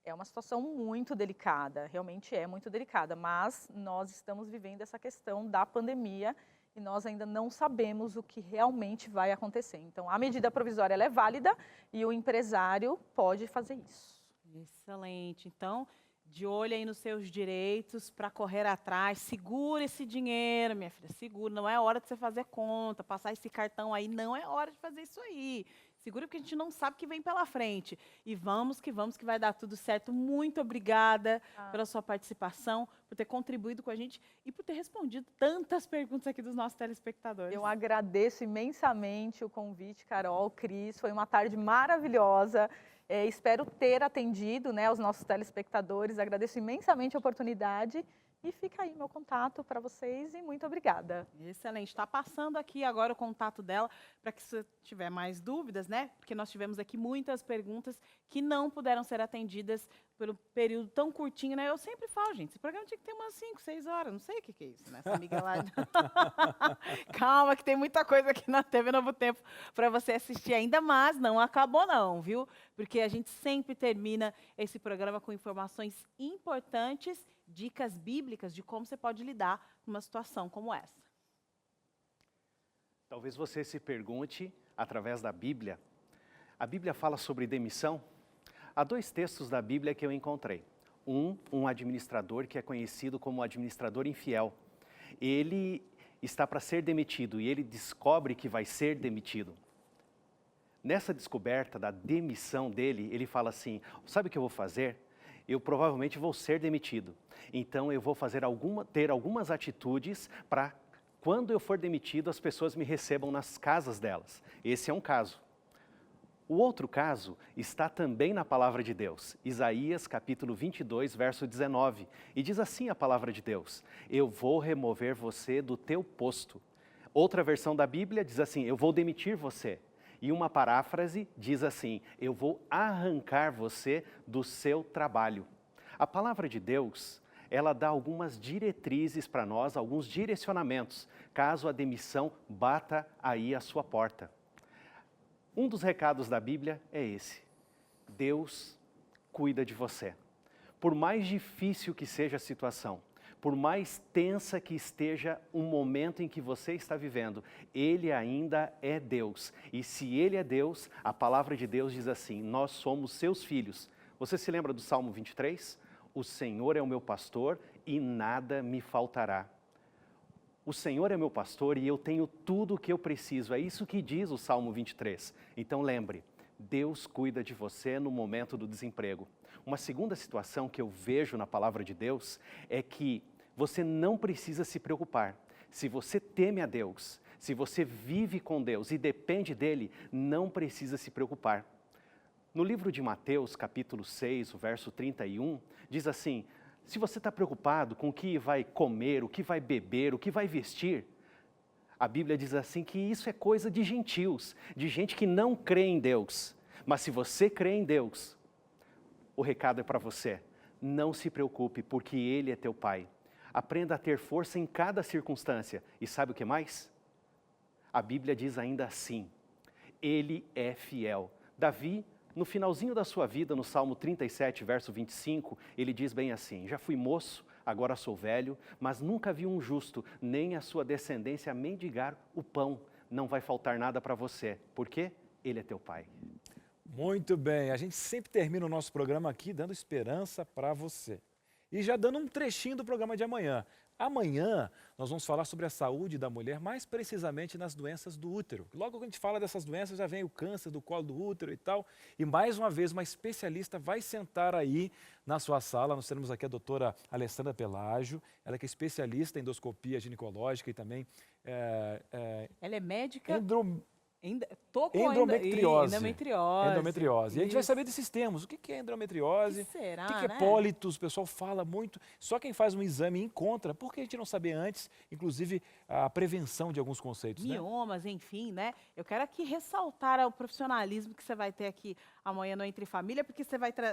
É uma situação muito delicada, realmente é muito delicada, mas nós estamos vivendo essa questão da pandemia e nós ainda não sabemos o que realmente vai acontecer. Então, a medida provisória ela é válida e o empresário pode fazer isso. Excelente. Então, de olho aí nos seus direitos para correr atrás. Segura esse dinheiro, minha filha, segura. Não é hora de você fazer conta, passar esse cartão aí, não é hora de fazer isso aí. Segura porque a gente não sabe o que vem pela frente. E vamos que vai dar tudo certo. Muito obrigada pela sua participação, por ter contribuído com a gente e por ter respondido tantas perguntas aqui dos nossos telespectadores. Eu agradeço imensamente o convite, Carol, Cris. Foi uma tarde maravilhosa. Espero ter atendido, né, os nossos telespectadores. Agradeço imensamente a oportunidade e fica aí meu contato para vocês e muito obrigada. Excelente. Está passando aqui agora o contato dela para que se tiver mais dúvidas, né? Porque nós tivemos aqui muitas perguntas que não puderam ser atendidas pelo período tão curtinho, né? Eu sempre falo, gente, esse programa tinha que ter umas 5, 6 horas. Não sei o que é isso, né? Essa amiga lá. Calma, que tem muita coisa aqui na TV Novo Tempo para você assistir ainda, mas não acabou não, viu? Porque a gente sempre termina esse programa com informações importantes, dicas bíblicas de como você pode lidar com uma situação como essa. Talvez você se pergunte, através da Bíblia, a Bíblia fala sobre demissão? Há 2 textos da Bíblia que eu encontrei. Um administrador que é conhecido como administrador infiel. Ele está para ser demitido e ele descobre que vai ser demitido. Nessa descoberta da demissão dele, ele fala assim, sabe o que eu vou fazer? Eu provavelmente vou ser demitido. Então eu vou ter algumas atitudes para quando eu for demitido as pessoas me recebam nas casas delas. Esse é um caso. O outro caso está também na palavra de Deus, Isaías capítulo 22, verso 19. E diz assim a palavra de Deus, eu vou remover você do teu posto. Outra versão da Bíblia diz assim, eu vou demitir você. E uma paráfrase diz assim, eu vou arrancar você do seu trabalho. A palavra de Deus, ela dá algumas diretrizes para nós, alguns direcionamentos, caso a demissão bata aí à sua porta. Um dos recados da Bíblia é esse, Deus cuida de você. Por mais difícil que seja a situação, por mais tensa que esteja o momento em que você está vivendo, Ele ainda é Deus. E se Ele é Deus, a palavra de Deus diz assim, nós somos seus filhos. Você se lembra do Salmo 23? O Senhor é o meu pastor e nada me faltará. O Senhor é meu pastor e eu tenho tudo o que eu preciso. É isso que diz o Salmo 23. Então lembre, Deus cuida de você no momento do desemprego. Uma segunda situação que eu vejo na palavra de Deus é que você não precisa se preocupar. Se você teme a Deus, se você vive com Deus e depende dEle, não precisa se preocupar. No livro de Mateus, capítulo 6, o verso 31, diz assim, se você está preocupado com o que vai comer, o que vai beber, o que vai vestir, a Bíblia diz assim que isso é coisa de gentios, de gente que não crê em Deus. Mas se você crê em Deus, o recado é para você. Não se preocupe, porque Ele é teu Pai. Aprenda a ter força em cada circunstância. E sabe o que mais? A Bíblia diz ainda assim, Ele é fiel. Davi, no finalzinho da sua vida, no Salmo 37, verso 25, ele diz bem assim, já fui moço, agora sou velho, mas nunca vi um justo, nem a sua descendência mendigar o pão. Não vai faltar nada para você, porque Ele é teu Pai. Muito bem, a gente sempre termina o nosso programa aqui dando esperança para você. E já dando um trechinho do programa de amanhã. Amanhã nós vamos falar sobre a saúde da mulher, mais precisamente nas doenças do útero. Logo que a gente fala dessas doenças, já vem o câncer do colo do útero e tal. E mais uma vez, uma especialista vai sentar aí na sua sala. Nós teremos aqui a doutora Alessandra Pelágio, ela que é especialista em endoscopia ginecológica e também... Ela é médica Endometriose. Endometriose. Endometriose. E a gente vai saber desses termos. O que é endometriose? O que será, o que é né? pólitos? O pessoal fala muito. Só quem faz um exame encontra. Por que a gente não saber antes, inclusive, a prevenção de alguns conceitos, né? Miomas, enfim, né? Eu quero aqui ressaltar o profissionalismo que você vai ter aqui amanhã no Entre Família, porque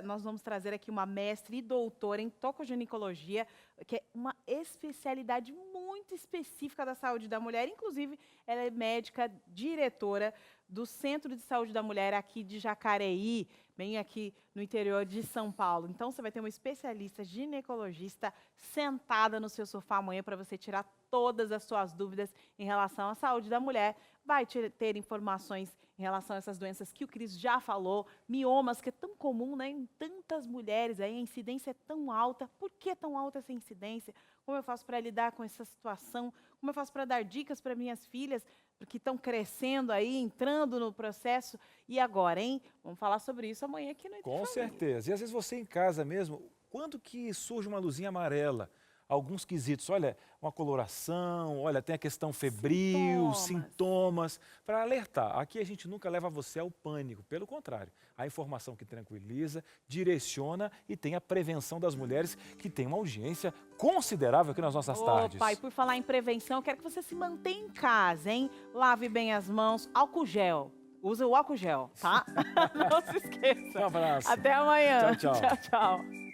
nós vamos trazer aqui uma mestre e doutora em tocoginecologia, que é uma especialidade muito específica da saúde da mulher. Inclusive, ela é médica diretora do Centro de Saúde da Mulher aqui de Jacareí, bem aqui no interior de São Paulo. Então, você vai ter uma especialista ginecologista sentada no seu sofá amanhã para você tirar todas as suas dúvidas em relação à saúde da mulher. Vai ter informações em relação a essas doenças que o Cris já falou, miomas, que é tão comum, né, em tantas mulheres, aí a incidência é tão alta. Por que é tão alta essa incidência? Como eu faço para lidar com essa situação? Como eu faço para dar dicas para minhas filhas, porque estão crescendo aí, entrando no processo? E agora, hein? Vamos falar sobre isso amanhã aqui no Entre Com Família. certeza. E às vezes você em casa mesmo, quando que surge uma luzinha amarela? Alguns quesitos, olha, uma coloração, olha, tem a questão febril, sintomas, para alertar. Aqui a gente nunca leva você ao pânico, pelo contrário, a informação que tranquiliza, direciona e tem a prevenção das mulheres, que tem uma audiência considerável aqui nas nossas tardes. Opa, e por falar em prevenção, eu quero que você se mantenha em casa, hein? Lave bem as mãos, álcool gel. Usa o álcool gel, tá? Não se esqueça. Um abraço. Até amanhã. Tchau, tchau. Tchau, tchau.